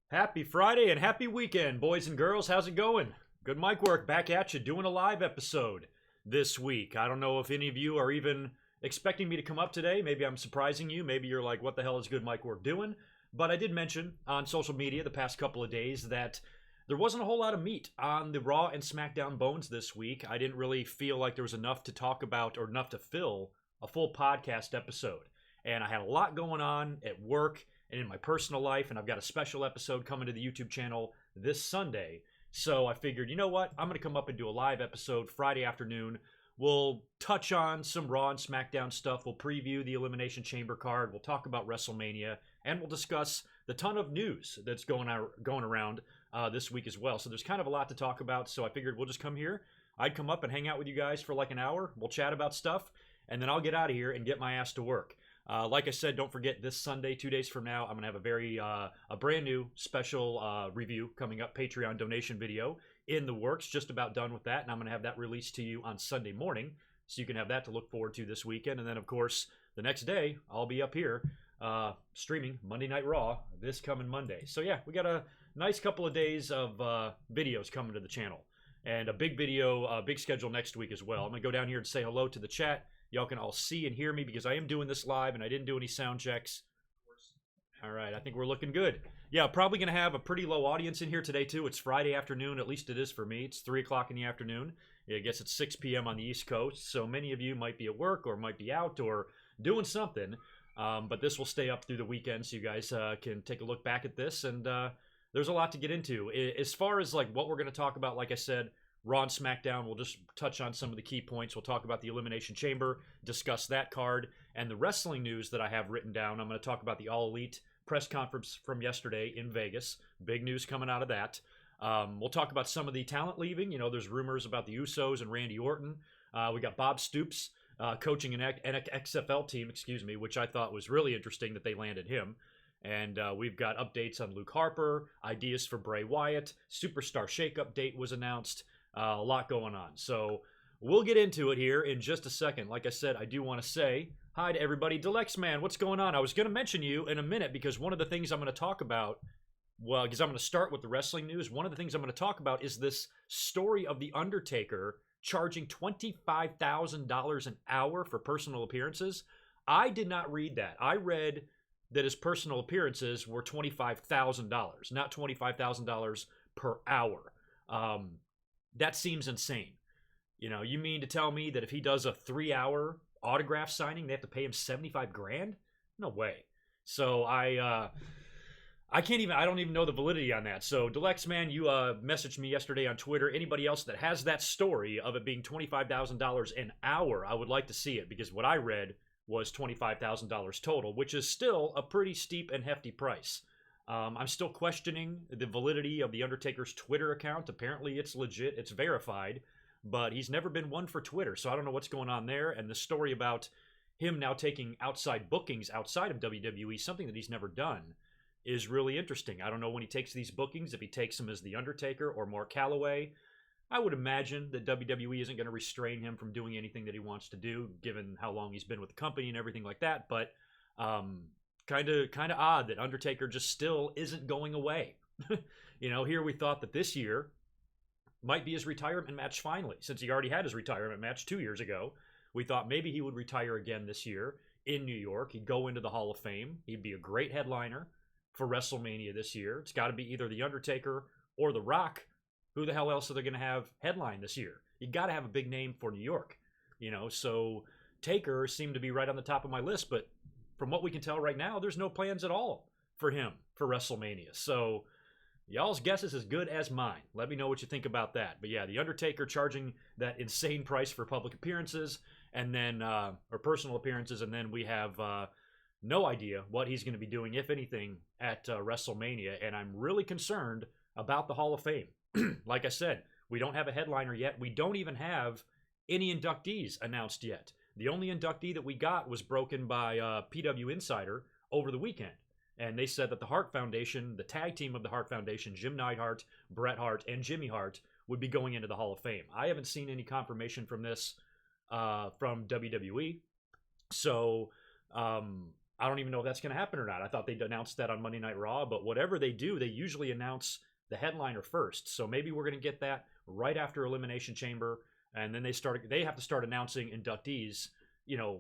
Happy Friday and happy weekend, boys and girls. How's it going? Good mic work back at you, doing a live episode this week. I don't know if any of you are even expecting me to come up today. Maybe I'm surprising you. Maybe you're like, what the hell is Good Mic Work doing? But I did mention on social media the past couple of days that there wasn't a whole lot of meat on the Raw and SmackDown bones this week. I didn't really feel like there was enough to talk about or enough to fill a full podcast episode. And I had a lot going on at work and in my personal life, and I've got a special episode coming to the YouTube channel this Sunday. So I figured, you know what? I'm going to come up and do a live episode Friday afternoon. We'll touch on some Raw and SmackDown stuff. We'll preview the Elimination Chamber card. We'll talk about WrestleMania, and we'll discuss the ton of news that's going around this week as well. So there's kind of a lot to talk about. So I figured we'll just come here. I'd come up and hang out with you guys for like an hour. We'll chat about stuff, and then I'll get out of here and get my ass to work. Like I said, don't forget this Sunday, 2 days from now, I'm going to have a brand new special review coming up, Patreon donation video in the works, just about done with that, and I'm going to have that released to you on Sunday morning, so you can have that to look forward to this weekend. And then, of course, the next day, I'll be up here streaming Monday Night Raw this coming Monday. So yeah, we got a nice couple of days of videos coming to the channel, and a big video, big schedule next week as well. I'm going to go down here and say hello to the chat. Y'all can all see and hear me because I am doing this live and I didn't do any sound checks. All right, I think we're looking good. Yeah, probably going to have a pretty low audience in here today too. It's Friday afternoon, at least it is for me. It's 3 o'clock in the afternoon. I guess it's 6 p.m. on the East Coast, so many of you might be at work or might be out or doing something. But this will stay up through the weekend, so you guys can take a look back at this. And there's a lot to get into. As far as like what we're going to talk about, like I said, Raw and SmackDown, we'll just touch on some of the key points. We'll talk about the Elimination Chamber, discuss that card, and the wrestling news that I have written down. I'm going to talk about the All Elite press conference from yesterday in Vegas. Big news coming out of that. We'll talk about some of the talent leaving. You know, there's rumors about the Usos and Randy Orton. We got Bob Stoops coaching an XFL team, which I thought was really interesting that they landed him. And we've got updates on Luke Harper, ideas for Bray Wyatt, Superstar Shake-Up date was announced. A lot going on. So we'll get into it here in just a second. Like I said, I do want to say hi to everybody. Deluxe Man, what's going on? I was going to mention you in a minute because one of the things I'm going to talk about, well, because I'm going to start with the wrestling news. One of the things I'm going to talk about is this story of The Undertaker charging $25,000 an hour for personal appearances. I did not read that. I read that his personal appearances were $25,000, not $25,000 per hour. That seems insane. You know, you mean to tell me that if he does a 3-hour autograph signing, they have to pay him 75 grand? No way. So I don't even know the validity on that. So Deluxe Man, you messaged me yesterday on Twitter. Anybody else that has that story of it being $25,000 an hour, I would like to see it, because what I read was $25,000 total, which is still a pretty steep and hefty price. I'm still questioning the validity of The Undertaker's Twitter account. Apparently it's legit, it's verified, but he's never been one for Twitter, so I don't know what's going on there. And the story about him now taking outside bookings outside of WWE, something that he's never done, is really interesting. I don't know when he takes these bookings, if he takes them as The Undertaker or Mark Calloway. I would imagine that WWE isn't going to restrain him from doing anything that he wants to do, given how long he's been with the company and everything like that, but kind of odd that Undertaker just still isn't going away. You know, here we thought that this year might be his retirement match finally, since he already had his retirement match 2 years ago. We thought maybe he would retire again this year in New York. He'd go into the Hall of Fame. He'd be a great headliner for WrestleMania this year. It's got to be either The Undertaker or The Rock. Who the hell else are they going to have headline this year? You got to have a big name for New York. You know, so Taker seemed to be right on the top of my list, but from what we can tell right now, there's no plans at all for him for WrestleMania. So y'all's guess is as good as mine. Let me know what you think about that. But yeah, The Undertaker charging that insane price for public appearances and then or personal appearances, and then we have no idea what he's going to be doing, if anything, at WrestleMania. And I'm really concerned about the Hall of Fame. Like I said, we don't have a headliner yet. We don't even have any inductees announced yet. The only inductee that we got was broken by PW Insider over the weekend. And they said that the Hart Foundation, the tag team of the Hart Foundation, Jim Neidhart, Bret Hart, and Jimmy Hart, would be going into the Hall of Fame. I haven't seen any confirmation from this from WWE. So I don't even know if that's going to happen or not. I thought they'd announced that on Monday Night Raw, but whatever they do, they usually announce the headliner first. So maybe we're going to get that right after Elimination Chamber, and then they have to start announcing inductees,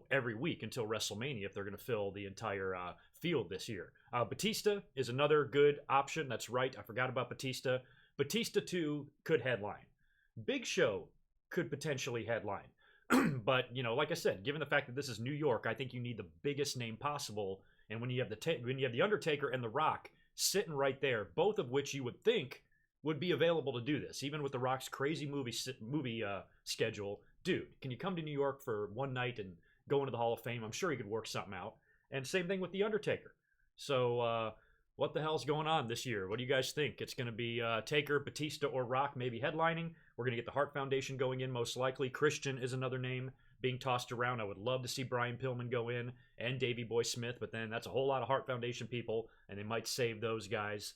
every week until WrestleMania if they're going to fill the entire field this year. Batista is another good option. That's right. I forgot about Batista. Batista, too, could headline. Big Show could potentially headline. But, like I said, given the fact that this is New York, I think you need the biggest name possible. And when you have the Undertaker and The Rock sitting right there, both of which you would think would be available to do this, even with The Rock's crazy movie schedule. Dude, can you come to New York for one night and go into the Hall of Fame? I'm sure he could work something out. And same thing with The Undertaker. So, what the hell's going on this year? What do you guys think? It's going to be Taker, Batista, or Rock maybe headlining. We're going to get the Hart Foundation going in most likely. Christian is another name being tossed around. I would love to see Brian Pillman go in and Davey Boy Smith, but then that's a whole lot of Hart Foundation people, and they might save those guys.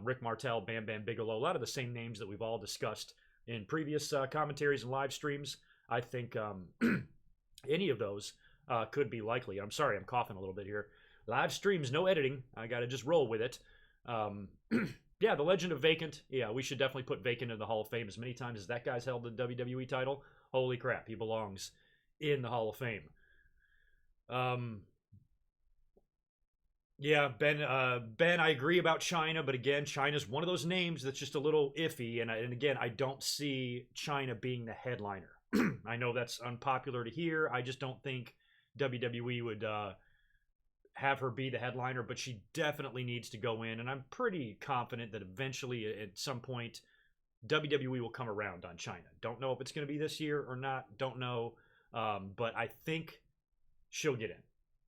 Rick Martel, Bam Bam Bigelow, a lot of the same names that we've all discussed in previous commentaries and live streams. I think any of those could be likely. I'm sorry, I'm coughing a little bit here. Live streams, no editing. I got to just roll with it. Yeah, the Legend of Vacant. Yeah, we should definitely put Vacant in the Hall of Fame as many times as that guy's held the WWE title. Holy crap, he belongs in the Hall of Fame. Yeah, Ben, I agree about China, but again, China's one of those names that's just a little iffy, and again, I don't see China being the headliner. I know that's unpopular to hear. I just don't think WWE would have her be the headliner, but she definitely needs to go in, and I'm pretty confident that eventually, at some point, WWE will come around on China. Don't know if it's going to be this year or not. Don't know, but I think she'll get in.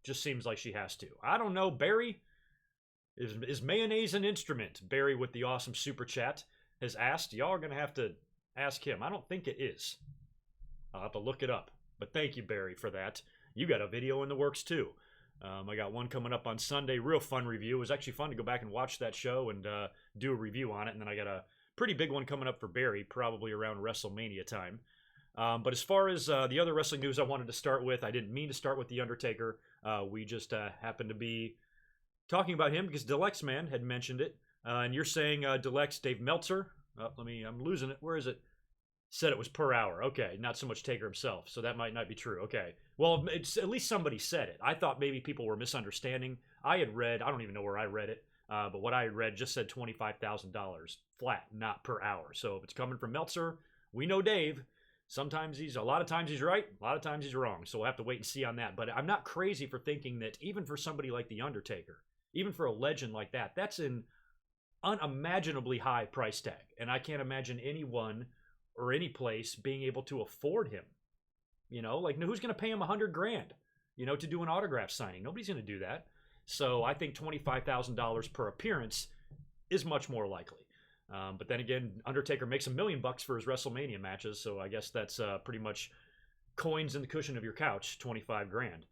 Just seems like she has to. I don't know. Barry, is mayonnaise an instrument? Barry with the awesome super chat has asked. Y'all are going to have to ask him. I don't think it is. I'll have to look it up. But thank you, Barry, for that. You got a video in the works, too. I got one coming up on Sunday. Real fun review. It was actually fun to go back and watch that show and do a review on it. And then I got a pretty big one coming up for Barry, probably around WrestleMania time. But as far as the other wrestling news I wanted to start with, I didn't mean to start with The Undertaker. We just happened to be talking about him because Deluxe Man had mentioned it. And you're saying Deluxe Dave Meltzer. I'm losing it. Where is it? Said it was per hour. Okay, not so much Taker himself. So that might not be true. Okay. Well, it's, at least somebody said it. I thought maybe people were misunderstanding. I had read, I don't even know where I read it, but what I had read just said $25,000 flat, not per hour. So if it's coming from Meltzer, we know Dave. A lot of times he's right, a lot of times he's wrong. So we'll have to wait and see on that. But I'm not crazy for thinking that even for somebody like The Undertaker, even for a legend like that, that's an unimaginably high price tag. And I can't imagine anyone or any place being able to afford him. Who's going to pay him $100,000, to do an autograph signing? Nobody's going to do that. So I think $25,000 per appearance is much more likely. But then again, Undertaker makes $1 million for his WrestleMania matches, so I guess that's pretty much coins in the cushion of your couch, $25,000.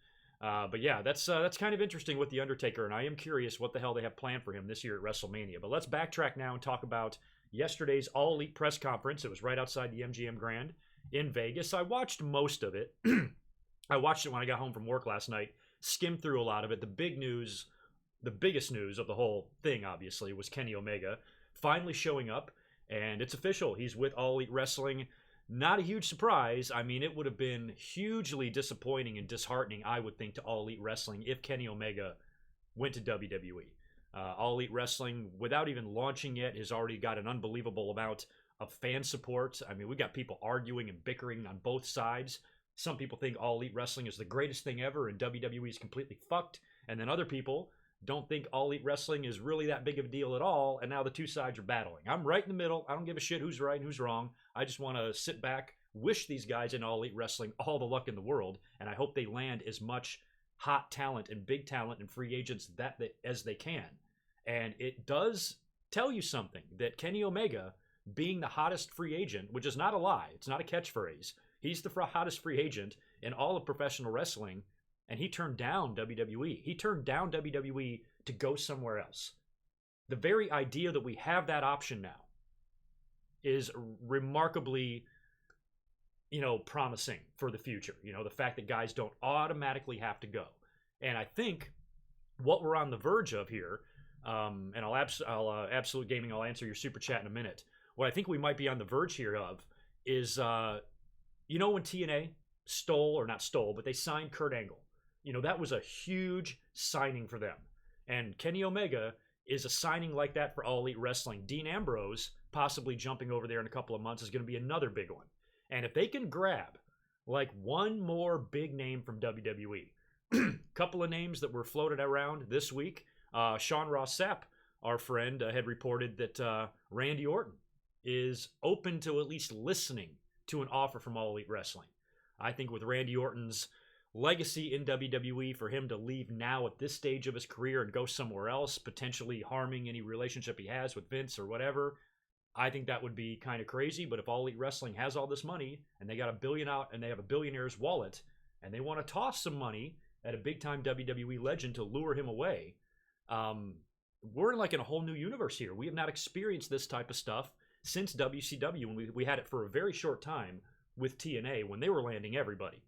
But yeah, that's kind of interesting with The Undertaker, and I am curious what the hell they have planned for him this year at WrestleMania. But let's backtrack now and talk about yesterday's All Elite press conference. It was right outside the MGM Grand in Vegas. I watched most of it. I watched it when I got home from work last night, skimmed through a lot of it. The biggest news of the whole thing, obviously, was Kenny Omega finally showing up, and it's official. He's with All Elite Wrestling. Not a huge surprise. I mean, it would have been hugely disappointing and disheartening, I would think, to All Elite Wrestling if Kenny Omega went to WWE. All Elite Wrestling, without even launching yet, has already got an unbelievable amount of fan support. I mean, we got people arguing and bickering on both sides. Some people think All Elite Wrestling is the greatest thing ever and WWE is completely fucked. And then other people don't think All Elite Wrestling is really that big of a deal at all, and now the two sides are battling. I'm right in the middle. I don't give a shit who's right and who's wrong. I just want to sit back, wish these guys in All Elite Wrestling all the luck in the world, and I hope they land as much hot talent and big talent and free agents as they can. And it does tell you something, that Kenny Omega, being the hottest free agent, which is not a lie, it's not a catchphrase, he's the hottest free agent in all of professional wrestling, and he turned down WWE. He turned down WWE to go somewhere else. The very idea that we have that option now is remarkably, promising for the future. The fact that guys don't automatically have to go. And I think what we're on the verge of here, and Absolute Gaming, I'll answer your super chat in a minute. What I think we might be on the verge here of is, when TNA stole, or not stole, but they signed Kurt Angle. That was a huge signing for them. And Kenny Omega is a signing like that for All Elite Wrestling. Dean Ambrose possibly jumping over there in a couple of months is going to be another big one. And if they can grab like one more big name from WWE, couple of names that were floated around this week. Sean Ross Sapp, our friend, had reported that Randy Orton is open to at least listening to an offer from All Elite Wrestling. I think with Randy Orton's legacy in WWE, for him to leave now at this stage of his career and go somewhere else, potentially harming any relationship he has with Vince or whatever, I think that would be kind of crazy. But if All Elite Wrestling has all this money and they got $1 billion out and they have a billionaire's wallet and they want to toss some money at a big-time WWE legend to lure him away, we're in a whole new universe here. We have not experienced this type of stuff since WCW, when we had it for a very short time with TNA, when they were landing everybody.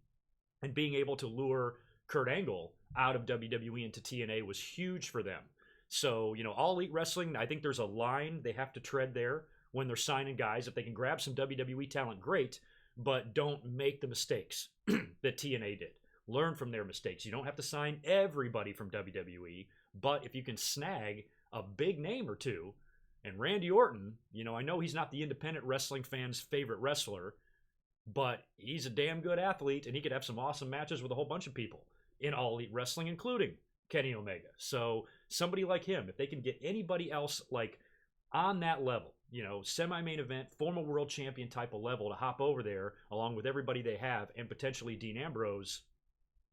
And being able to lure Kurt Angle out of WWE into TNA was huge for them. So, All Elite Wrestling, I think there's a line they have to tread there when they're signing guys. If they can grab some WWE talent, great, but don't make the mistakes that TNA did. Learn from their mistakes. You don't have to sign everybody from WWE, but if you can snag a big name or two, and Randy Orton, I know he's not the independent wrestling fans' favorite wrestler, but he's a damn good athlete, and he could have some awesome matches with a whole bunch of people in All Elite Wrestling, including Kenny Omega. So somebody like him, if they can get anybody else on that level, semi-main event, former world champion type of level to hop over there along with everybody they have, and potentially Dean Ambrose,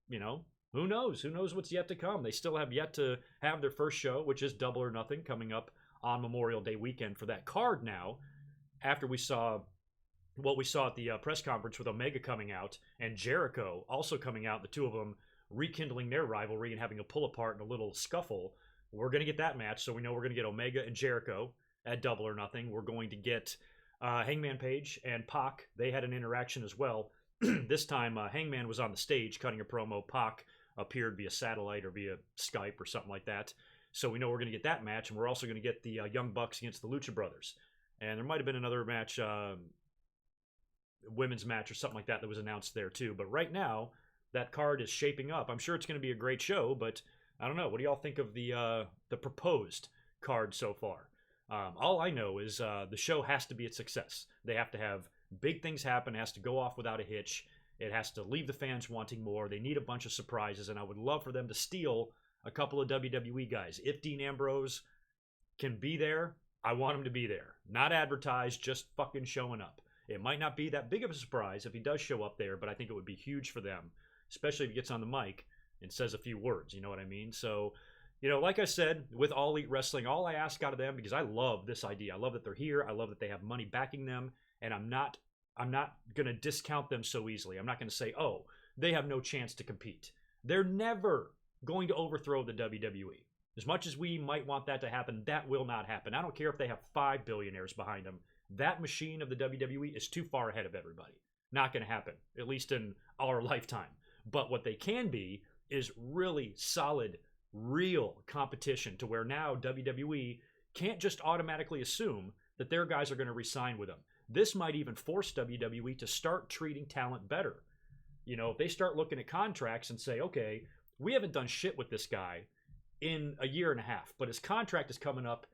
who knows? Who knows what's yet to come? They still have yet to have their first show, which is Double or Nothing, coming up on Memorial Day weekend for that card now, after we saw what we saw at the press conference with Omega coming out and Jericho also coming out, the two of them rekindling their rivalry and having a pull apart and a little scuffle. We're going to get that match, so we know we're going to get Omega and Jericho at Double or Nothing. We're going to get Hangman Page and Pac. They had an interaction as well. This time, Hangman was on the stage cutting a promo. Pac appeared via satellite or via Skype or something like that. So we know we're going to get that match, and we're also going to get the Young Bucks against the Lucha Brothers. And there might have been another match, women's match or something like that was announced there too. But right now, that card is shaping up. I'm sure it's going to be a great show, but I don't know. What do y'all think of the proposed card so far? All I know is the show has to be a success. They have to have big things happen. It has to go off without a hitch. It has to leave the fans wanting more. They need a bunch of surprises, and I would love for them to steal a couple of WWE guys. If Dean Ambrose can be there, I want him to be there. Not advertised, just fucking showing up. It might not be that big of a surprise if he does show up there, but I think it would be huge for them, especially if he gets on the mic and says a few words, you know what I mean? So, like I said, with All Elite Wrestling, all I ask out of them, because I love this idea. I love that they're here. I love that they have money backing them, and I'm not going to discount them so easily. I'm not going to say, oh, they have no chance to compete. They're never going to overthrow the WWE. As much as we might want that to happen, that will not happen. I don't care if they have 5 billionaires behind them. That machine of the WWE is too far ahead of everybody. Not going to happen, at least in our lifetime. But what they can be is really solid, real competition, to where now WWE can't just automatically assume that their guys are going to re-sign with them. This might even force WWE to start treating talent better. If they start looking at contracts and say, okay, we haven't done shit with this guy in a year and a half, but his contract is coming up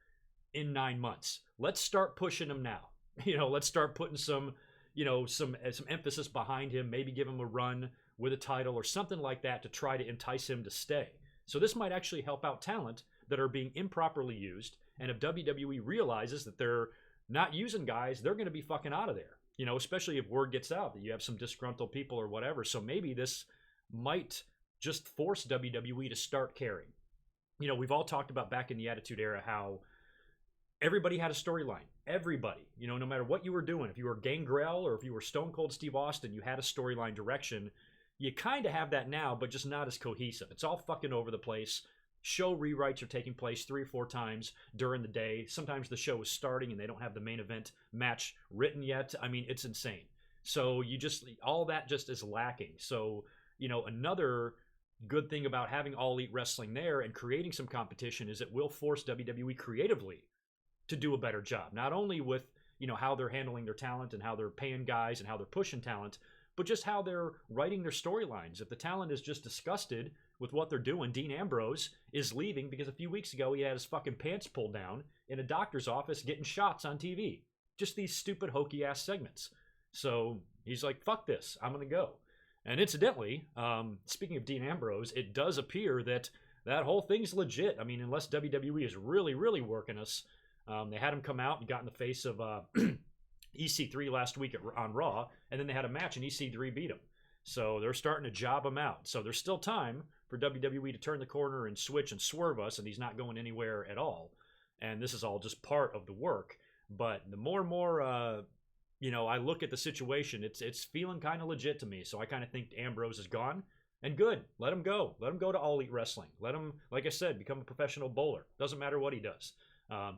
in 9 months. Let's start pushing him now. Let's start putting some emphasis behind him, maybe give him a run with a title or something like that to try to entice him to stay. So this might actually help out talent that are being improperly used. And if WWE realizes that they're not using guys, they're going to be fucking out of there. Especially if word gets out that you have some disgruntled people or whatever. So maybe this might just force WWE to start caring. We've all talked about back in the Attitude Era how everybody had a storyline. Everybody, no matter what you were doing, if you were Gangrel or if you were Stone Cold Steve Austin, you had a storyline direction. You kind of have that now, but just not as cohesive. It's all fucking over the place. Show rewrites are taking place 3 or 4 times during the day. Sometimes the show is starting and they don't have the main event match written yet. I mean, it's insane. So all that just is lacking. So, another good thing about having All Elite Wrestling there and creating some competition is it will force WWE creatively to do a better job. Not only with, how they're handling their talent and how they're paying guys and how they're pushing talent, but just how they're writing their storylines. If the talent is just disgusted with what they're doing, Dean Ambrose is leaving because a few weeks ago he had his fucking pants pulled down in a doctor's office getting shots on TV. Just these stupid hokey ass segments. So he's like, fuck this, I'm going to go. And incidentally, speaking of Dean Ambrose, it does appear that whole thing's legit. I mean, unless WWE is really, really working us, they had him come out and got in the face of EC3 last week on Raw, and then they had a match and EC3 beat him. So they're starting to job him out. So there's still time for WWE to turn the corner and switch and swerve us, and he's not going anywhere at all. And this is all just part of the work. But the more and more, I look at the situation, it's feeling kind of legit to me. So I kind of think Ambrose is gone. And good. Let him go. Let him go to All Elite Wrestling. Let him, like I said, become a professional bowler. Doesn't matter what he does.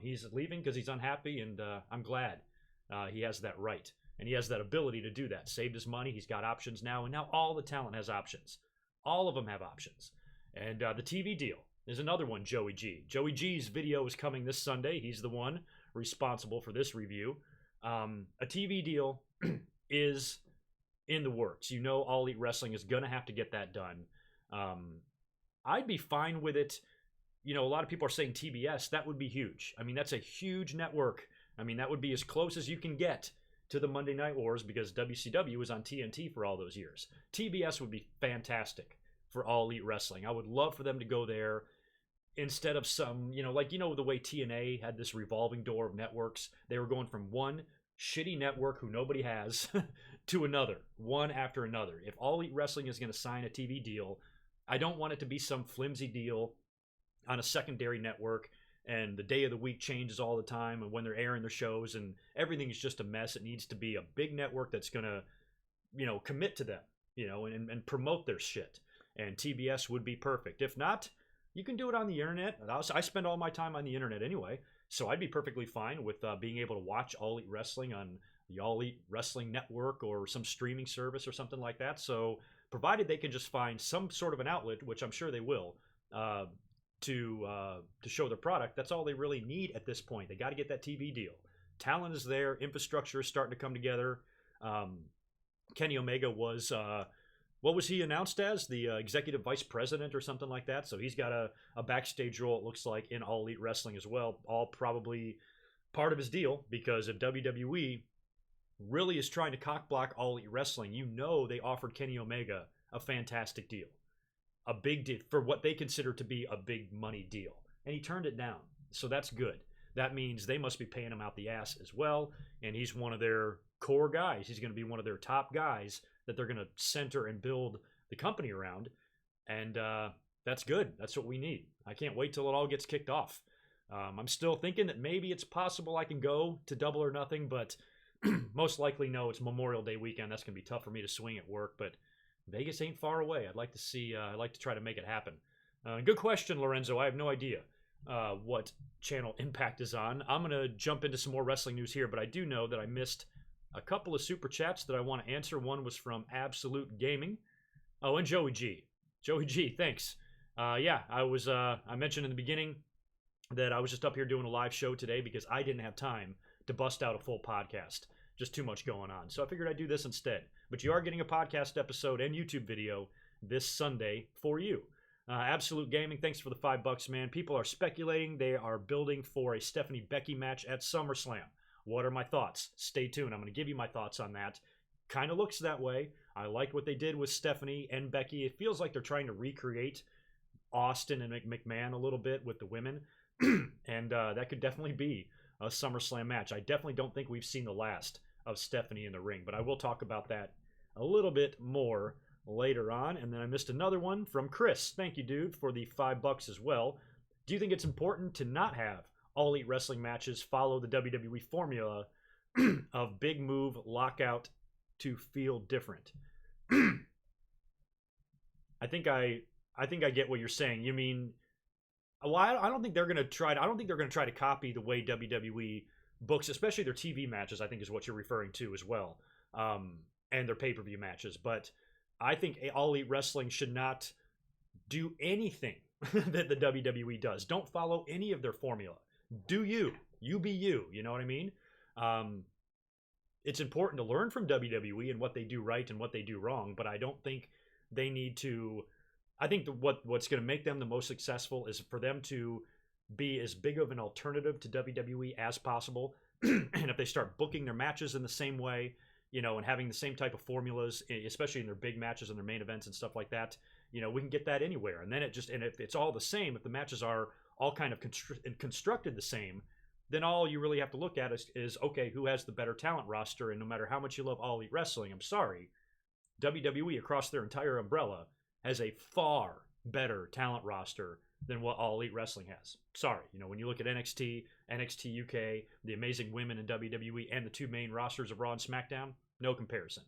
He's leaving because he's unhappy, and I'm glad he has that right. And he has that ability to do that. Saved his money. He's got options now. And now all the talent has options. All of them have options. And the TV deal is another one, Joey G. Joey G's video is coming this Sunday. He's the one responsible for this review. A TV deal is in the works. All Elite Wrestling is going to have to get that done. I'd be fine with it. A lot of people are saying TBS. That would be huge. I mean, that's a huge network. I mean, that would be as close as you can get to the Monday Night Wars because WCW was on TNT for all those years. TBS would be fantastic for All Elite Wrestling. I would love for them to go there instead of some, the way TNA had this revolving door of networks. They were going from one shitty network who nobody has to another, one after another. If All Elite Wrestling is going to sign a TV deal, I don't want it to be some flimsy deal on a secondary network and the day of the week changes all the time and when they're airing their shows and everything is just a mess. It needs to be a big network that's going to, commit to them, and promote their shit. And TBS would be perfect. If not, you can do it on the internet. I spend all my time on the internet anyway, so I'd be perfectly fine with being able to watch All Elite Wrestling on the All Elite Wrestling Network or some streaming service or something like that. So provided they can just find some sort of an outlet, which I'm sure they will, to show their product, that's all they really need at this point. They got to get that TV deal. Talent is there. Infrastructure is starting to come together. Kenny Omega was... what was he announced as? The executive vice president or something like that. So he's got a backstage role, it looks like, in All Elite Wrestling as well. All probably part of his deal, because if WWE really is trying to cockblock All Elite Wrestling, they offered Kenny Omega a fantastic deal. A big deal for what they consider to be a big money deal. And he turned it down. So that's good. That means they must be paying him out the ass as well. And he's one of their core guys. He's going to be one of their top guys that they're going to center and build the company around. And that's good. That's what we need. I can't wait till it all gets kicked off. I'm still thinking that maybe it's possible I can go to Double or Nothing, but most likely no. It's Memorial Day weekend. That's going to be tough for me to swing at work, but Vegas ain't far away. I'd like to try to make it happen. Good question, Lorenzo. I have no idea what channel Impact is on. I'm going to jump into some more wrestling news here, but I do know that I missed a couple of super chats that I want to answer. One was from Absolute Gaming. Oh, and Joey G. Joey G, thanks. I mentioned in the beginning that I was just up here doing a live show today because I didn't have time to bust out a full podcast. Just too much going on. So I figured I'd do this instead. But you are getting a podcast episode and YouTube video this Sunday for you. Absolute Gaming, thanks for the $5, man. People are speculating they are building for a Stephanie Becky match at SummerSlam. What are my thoughts? Stay tuned. I'm going to give you my thoughts on that. Kind of looks that way. I liked what they did with Stephanie and Becky. It feels like they're trying to recreate Austin and McMahon a little bit with the women. And that could definitely be a SummerSlam match. I definitely don't think we've seen the last of Stephanie in the ring, but I will talk about that a little bit more later on. And then I missed another one from Chris. Thank you, dude, for the $5 as well. Do you think it's important to not have All Elite Wrestling matches follow the WWE formula of big move lockout to feel different? I think I get what you're saying. You mean, well, I don't think they're going to try to copy the way WWE books, especially their TV matches, I think is what you're referring to as well. And their pay-per-view matches. But I think All Elite Wrestling should not do anything that the WWE does. Don't follow any of their formula. Do you. You be you. You know what I mean? It's important to learn from WWE and what they do right and what they do wrong, but I don't think they need to. I think what's going to make them the most successful is for them to be as big of an alternative to WWE as possible. And if they start booking their matches in the same way, and having the same type of formulas, especially in their big matches and their main events and stuff like that, we can get that anywhere. And then and if it's all the same, if the matches are all kind of constructed the same, then all you really have to look at is okay, who has the better talent roster? And no matter how much you love All Elite Wrestling, I'm sorry, WWE across their entire umbrella has a far better talent roster than what All Elite Wrestling has. Sorry, when you look at NXT, NXT UK, the amazing women in WWE, and the two main rosters of Raw and SmackDown, no comparison.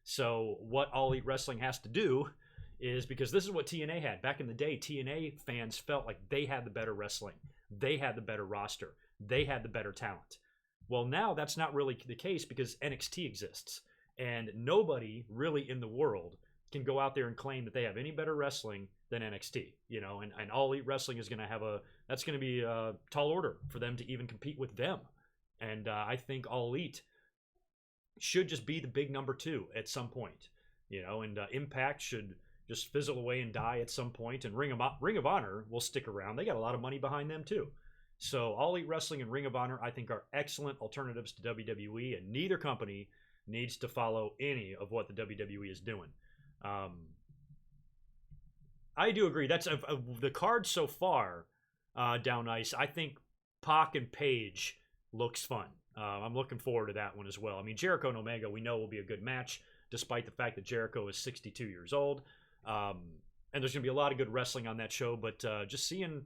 So what All Elite Wrestling has to do is, because this is what TNA had. Back in the day, TNA fans felt like they had the better wrestling. They had the better roster. They had the better talent. Well, now that's not really the case because NXT exists. And nobody really in the world can go out there and claim that they have any better wrestling than NXT, and All Elite Wrestling is going to that's going to be a tall order for them to even compete with them. And I think All Elite should just be the big number 2 at some point, and Impact should just fizzle away and die at some point, and Ring of Honor will stick around. They got a lot of money behind them too. So All Elite Wrestling and Ring of Honor, I think, are excellent alternatives to WWE, and neither company needs to follow any of what the WWE is doing. I do agree. That's the card so far down ice. I think Pac and Paige looks fun. I'm looking forward to that one as well. I mean, Jericho and Omega, we know will be a good match, despite the fact that Jericho is 62 years old. And there's going to be a lot of good wrestling on that show. But just seeing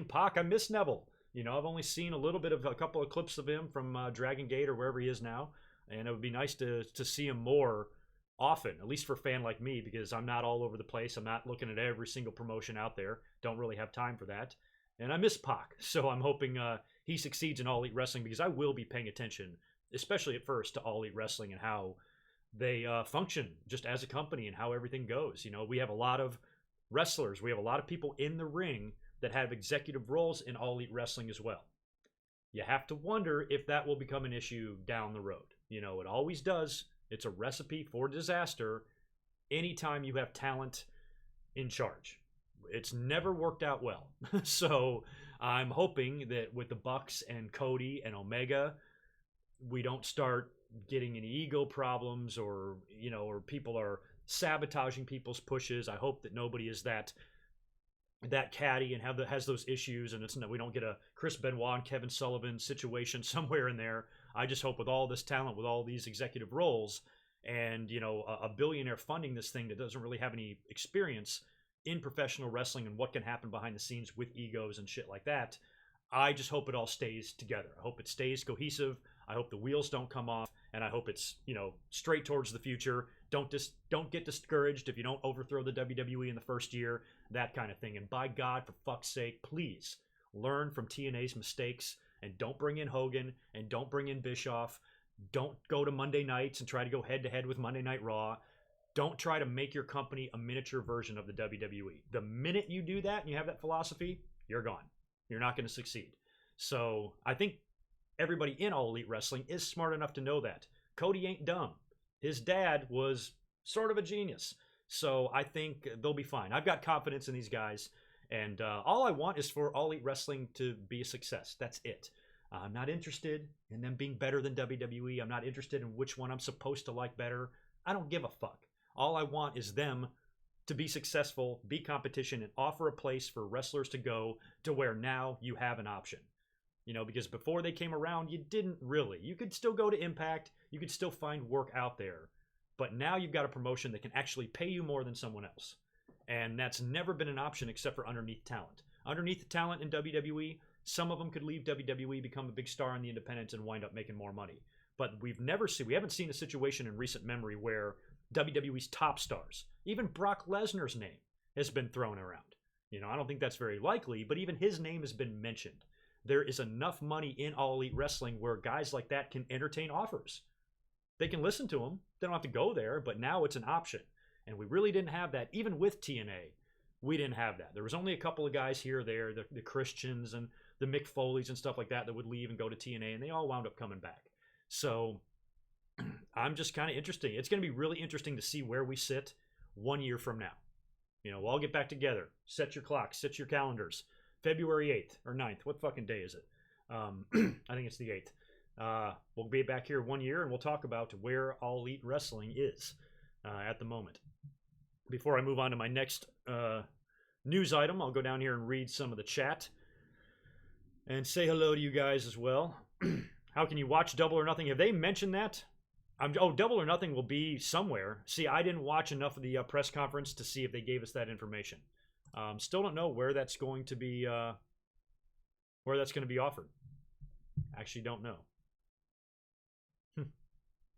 Pac, I miss Neville. I've only seen a couple of clips of him from Dragon Gate or wherever he is now, and it would be nice to see him more often, at least for a fan like me, because I'm not all over the place. I'm not looking at every single promotion out there. Don't really have time for that. And I miss Pac, so I'm hoping he succeeds in All Elite Wrestling, because I will be paying attention, especially at first, to All Elite Wrestling and how they function just as a company and how everything goes. We have a lot of wrestlers. We have a lot of people in the ring that have executive roles in All Elite Wrestling as well. You have to wonder if that will become an issue down the road. It always does. It's a recipe for disaster anytime you have talent in charge. It's never worked out well. So I'm hoping that with the Bucks and Cody and Omega, we don't start getting any ego problems or people are sabotaging people's pushes. I hope that nobody is that catty and has those issues, and we don't get a Chris Benoit and Kevin Sullivan situation somewhere in there. I just hope with all this talent, with all these executive roles, and a billionaire funding this thing that doesn't really have any experience in professional wrestling and what can happen behind the scenes with egos and shit like that, I just hope it all stays together. I hope it stays cohesive. I hope the wheels don't come off, and I hope it's straight towards the future. Don't get discouraged if you don't overthrow the WWE in the first year, that kind of thing. And by God, for fuck's sake, please learn from TNA's mistakes and don't bring in Hogan and don't bring in Bischoff. Don't go to Monday nights and try to go head-to-head with Monday Night Raw. Don't try to make your company a miniature version of the WWE. The minute you do that and you have that philosophy, you're gone. You're not going to succeed. So I think everybody in All Elite Wrestling is smart enough to know that. Cody ain't dumb. His dad was sort of a genius. So I think they'll be fine. I've got confidence in these guys. And all I want is for All Elite Wrestling to be a success. That's it. I'm not interested in them being better than WWE. I'm not interested in which one I'm supposed to like better. I don't give a fuck. All I want is them to be successful, be competition, and offer a place for wrestlers to go to where now you have an option. Because before they came around, you didn't really. You could still go to Impact. You could still find work out there. But now you've got a promotion that can actually pay you more than someone else. And that's never been an option except for underneath talent. Underneath the talent in WWE, some of them could leave WWE, become a big star in the independents, and wind up making more money. But we haven't seen a situation in recent memory where WWE's top stars, even Brock Lesnar's name, has been thrown around. I don't think that's very likely, but even his name has been mentioned. There is enough money in All Elite Wrestling where guys like that can entertain offers. They can listen to them. They don't have to go there, but now it's an option. And we really didn't have that, even with TNA. We didn't have that. There was only a couple of guys here or there, the Christians and the Mick Foleys and stuff like that would leave and go to TNA, and they all wound up coming back. So I'm just kind of interesting. It's going to be really interesting to see where we sit 1 year from now. We'll all get back together. Set your clocks, set your calendars. February 8th or 9th. What fucking day is it? I think it's the 8th. We'll be back here 1 year, and we'll talk about where All Elite Wrestling is at the moment. Before I move on to my next news item, I'll go down here and read some of the chat and say hello to you guys as well. How can you watch Double or Nothing? Have they mentioned that? Double or Nothing will be somewhere. See, I didn't watch enough of the press conference to see if they gave us that information. Still don't know where that's going to be. Where that's going to be offered. Actually, don't know.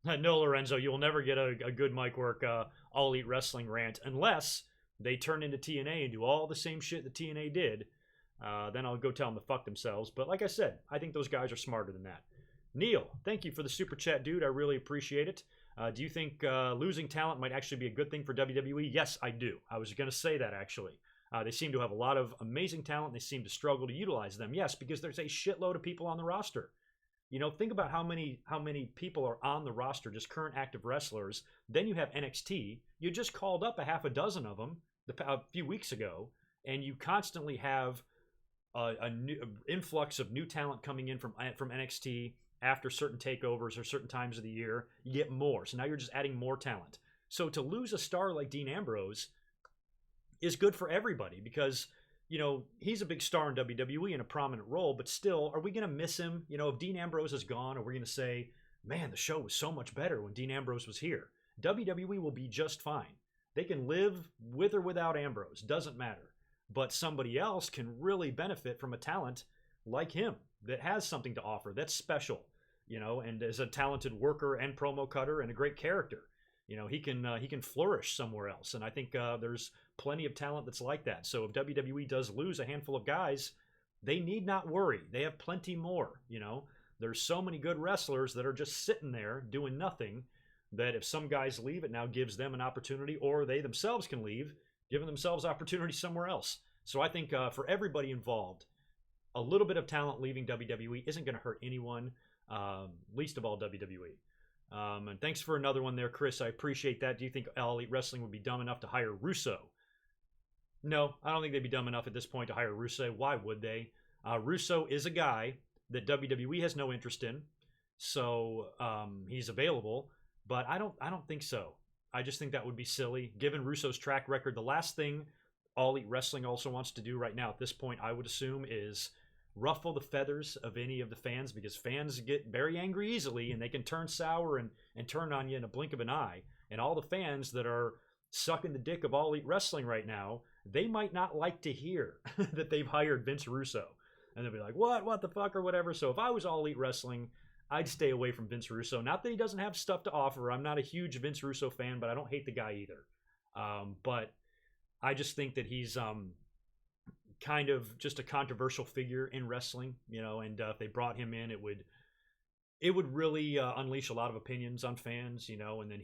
No, Lorenzo, you'll never get a good mic work All Elite Wrestling rant unless they turn into TNA and do all the same shit that TNA did. Then I'll go tell them to fuck themselves. But like I said, I think those guys are smarter than that. Neil, thank you for the super chat, dude. I really appreciate it. Do you think losing talent might actually be a good thing for WWE? Yes, I do. I was going to say that, actually. They seem to have a lot of amazing talent. They seem to struggle to utilize them. Yes, because there's a shitload of people on the roster. Think about how many people are on the roster, just current active wrestlers. Then you have NXT. You just called up a half a dozen of them a few weeks ago, and you constantly have a new influx of new talent coming in from NXT. After certain takeovers or certain times of the year, you get more. So now you're just adding more talent. So to lose a star like Dean Ambrose is good for everybody because, he's a big star in WWE in a prominent role, but still, are we going to miss him? If Dean Ambrose is gone, are we going to say, man, the show was so much better when Dean Ambrose was here? WWE will be just fine. They can live with or without Ambrose. Doesn't matter. But somebody else can really benefit from a talent like him that has something to offer that's special, and is a talented worker and promo cutter and a great character. He can flourish somewhere else, and I think there's plenty of talent that's like that. So if WWE does lose a handful of guys, they need not worry. They have plenty more. There's so many good wrestlers that are just sitting there doing nothing that if some guys leave, it now gives them an opportunity, or they themselves can leave, giving themselves opportunity somewhere else. So I think for everybody involved, a little bit of talent leaving WWE isn't going to hurt anyone, least of all WWE. And thanks for another one there, Chris. I appreciate that. Do you think All Elite Wrestling would be dumb enough to hire Russo? No, I don't think they'd be dumb enough at this point to hire Russo. Why would they? Russo is a guy that WWE has no interest in, so he's available. But I don't think so. I just think that would be silly. Given Russo's track record, the last thing All Elite Wrestling also wants to do right now at this point, I would assume, is ruffle the feathers of any of the fans, because fans get very angry easily and they can turn sour and turn on you in a blink of an eye. And all the fans that are sucking the dick of All Elite Wrestling right now, they might not like to hear that they've hired Vince Russo. And they'll be like, what the fuck, or whatever. So if I was All Elite Wrestling, I'd stay away from Vince Russo. Not that he doesn't have stuff to offer. I'm not a huge Vince Russo fan, but I don't hate the guy either. But I just think that he's kind of just a controversial figure in wrestling, and if they brought him in, it would really unleash a lot of opinions on fans, and then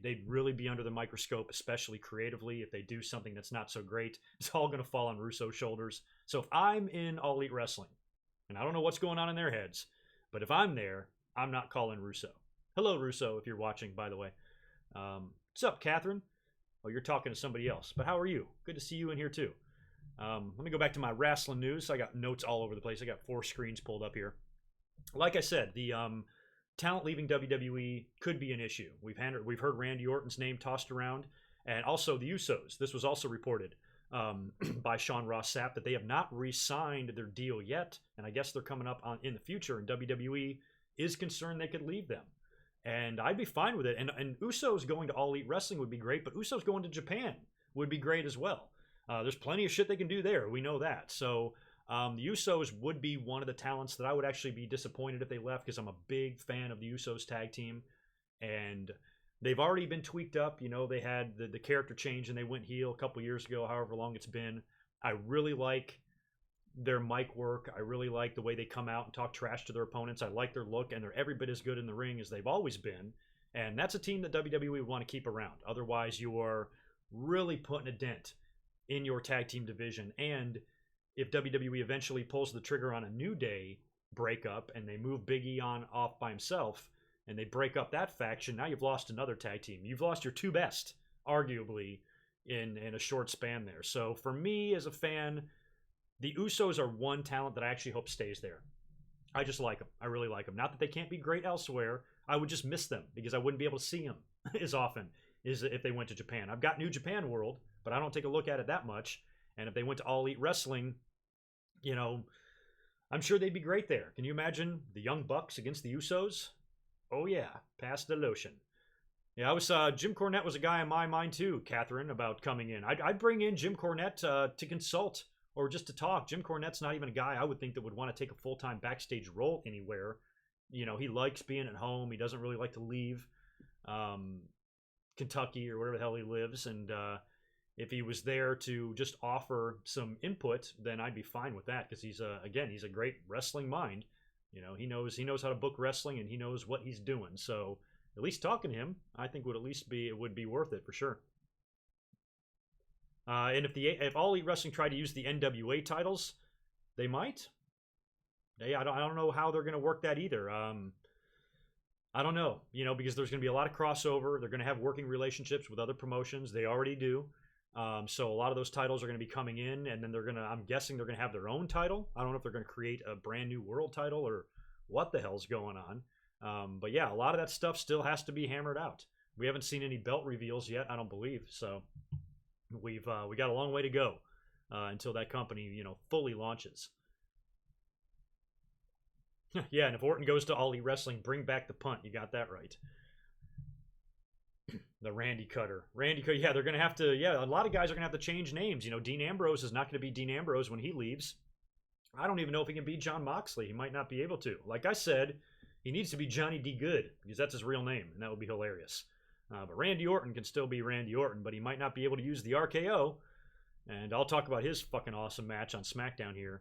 they'd really be under the microscope, especially creatively. If they do something that's not so great, it's all going to fall on Russo's shoulders. So if I'm in All Elite Wrestling, and I don't know what's going on in their heads, but if I'm there, I'm not calling Russo. Hello, Russo, if you're watching, by the way. What's up, Catherine? Oh, you're talking to somebody else, but how are you? Good to see you in here too. Let me go back to my wrestling news. I got notes all over the place. I got 4 screens pulled up here. Like I said, the talent leaving WWE could be an issue. We've heard Randy Orton's name tossed around, and also the Usos. This was also reported by Sean Ross Sapp that they have not re-signed their deal yet, and I guess they're coming up in the future, and WWE is concerned they could leave them. And I'd be fine with it. And Usos going to All Elite Wrestling would be great, but Usos going to Japan would be great as well. There's plenty of shit they can do there. We know that. So the Usos would be one of the talents that I would actually be disappointed if they left, because I'm a big fan of the Usos tag team. And they've already been tweaked up. They had the character change and they went heel a couple years ago, however long it's been. I really like their mic work. I really like the way they come out and talk trash to their opponents. I like their look, and they're every bit as good in the ring as they've always been. And that's a team that WWE would want to keep around. Otherwise, you are really putting a dent in your tag team division. And if WWE eventually pulls the trigger on a New Day breakup and they move Big E on off by himself and they break up that faction, now you've lost another tag team. You've lost your two best, arguably, in a short span there. So for me as a fan, the Usos are one talent that I actually hope stays there. I just like them. I really like them. Not that they can't be great elsewhere. I would just miss them because I wouldn't be able to see them as often as if they went to Japan. I've got New Japan World, but I don't take a look at it that much. And if they went to All Elite Wrestling, you know, I'm sure they'd be great there. Can you imagine the Young Bucks against the Usos? Oh yeah, pass the lotion. Yeah, I was Jim Cornette was a guy on my mind too, Catherine, about coming in. I'd bring in Jim Cornette to consult or just to talk. Jim Cornette's not even a guy I would think that would want to take a full-time backstage role anywhere. You know, he likes being at home. He doesn't really like to leave Kentucky or wherever the hell he lives. And if he was there to just offer some input, then I'd be fine with that because he's a great wrestling mind. You know, he knows how to book wrestling and he knows what he's doing. So at least talking to him, I think would be worth it for sure. And if All Elite Wrestling tried to use the NWA titles, they might. I don't know how they're going to work that either. I don't know, you know, because there's going to be a lot of crossover. They're going to have working relationships with other promotions. They already do. So a lot of those titles are going to be coming in, and then I'm guessing they're going to have their own title. I don't know if they're going to create a brand new world title or what the hell's going on. But yeah, a lot of that stuff still has to be hammered out. We haven't seen any belt reveals yet, I don't believe. So we got a long way to go until that company, you know, fully launches. Yeah, and if Orton goes to All Elite Wrestling, bring back the punt. You got that right. The Randy Cutter. Yeah, they're going to have to, a lot of guys are going to have to change names. You know, Dean Ambrose is not going to be Dean Ambrose when he leaves. I don't even know if he can be Jon Moxley. He might not be able to. Like I said, he needs to be Johnny D. Good because that's his real name, and that would be hilarious. But Randy Orton can still be Randy Orton, but he might not be able to use the RKO. And I'll talk about his fucking awesome match on SmackDown here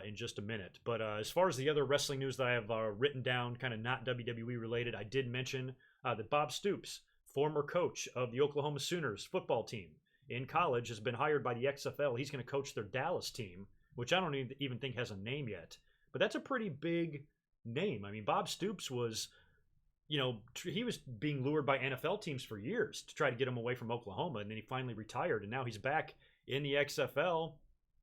in just a minute. But as far as the other wrestling news that I have written down, kind of not WWE related, I did mention that Bob Stoops, former coach of the Oklahoma Sooners football team in college, has been hired by the XFL. He's going to coach their Dallas team, which I don't even think has a name yet. But that's a pretty big name. I mean, Bob Stoops was, you know, he was being lured by NFL teams for years to try to get him away from Oklahoma, and then he finally retired, and now he's back in the XFL.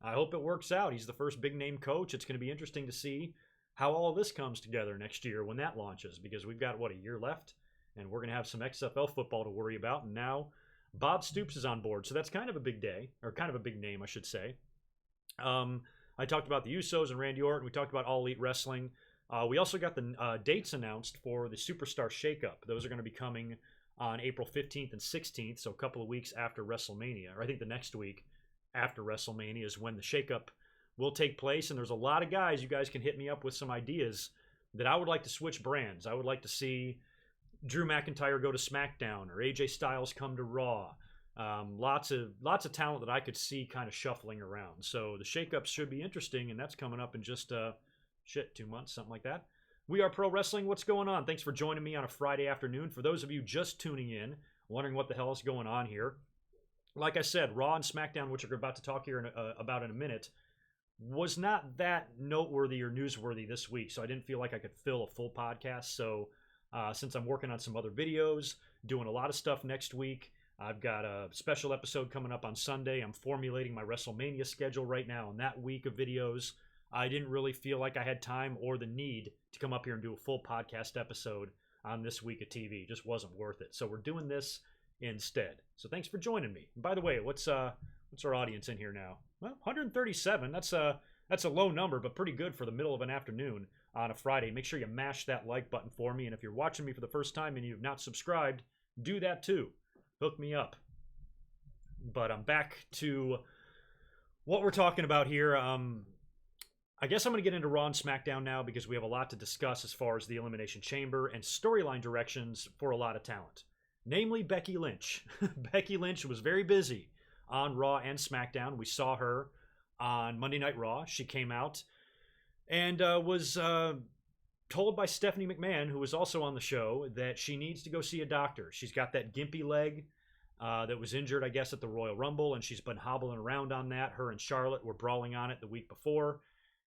I hope it works out. He's the first big name coach. It's going to be interesting to see how all this comes together next year when that launches, because we've got, a year left, and we're going to have some XFL football to worry about, and now Bob Stoops is on board, so that's kind of a big day, or kind of a big name, I should say. I talked about the Usos and Randy Orton. We talked about All Elite Wrestling. We also got the dates announced for the Superstar Shakeup. Those are going to be coming on April 15th and 16th, so a couple of weeks after WrestleMania, or I think the next week after WrestleMania is when the shakeup will take place. And there's a lot of guys, you guys can hit me up with some ideas that I would like to switch brands. I would like to see Drew McIntyre go to SmackDown or AJ Styles come to Raw. Lots of talent that I could see kind of shuffling around. So the shakeup should be interesting, and that's coming up in just 2 months, something like that. We Are Pro Wrestling. What's going on? Thanks for joining me on a Friday afternoon. For those of you just tuning in, wondering what the hell is going on here, like I said, Raw and SmackDown, which we're about to talk here about in a minute, was not that noteworthy or newsworthy this week, so I didn't feel like I could fill a full podcast. So since I'm working on some other videos, doing a lot of stuff next week, I've got a special episode coming up on Sunday. I'm formulating my WrestleMania schedule right now, and that week of videos, I didn't really feel like I had time or the need to come up here and do a full podcast episode on this week of TV. It just wasn't worth it. So we're doing this instead. So thanks for joining me. And by the way, what's our audience in here now? Well, 137. That's a low number, but pretty good for the middle of an afternoon on a Friday. Make sure you mash that like button for me. And if you're watching me for the first time and you've not subscribed, do that too. Hook me up. But I'm back to what we're talking about here. I guess I'm going to get into Raw and SmackDown now because we have a lot to discuss as far as the Elimination Chamber and storyline directions for a lot of talent. Namely, Becky Lynch. Becky Lynch was very busy on Raw and SmackDown. We saw her on Monday Night Raw. She came out and was told by Stephanie McMahon, who was also on the show, that she needs to go see a doctor. She's got that gimpy leg. that was injured, I guess, at the Royal Rumble, and she's been hobbling around on that. Her and Charlotte were brawling on it the week before.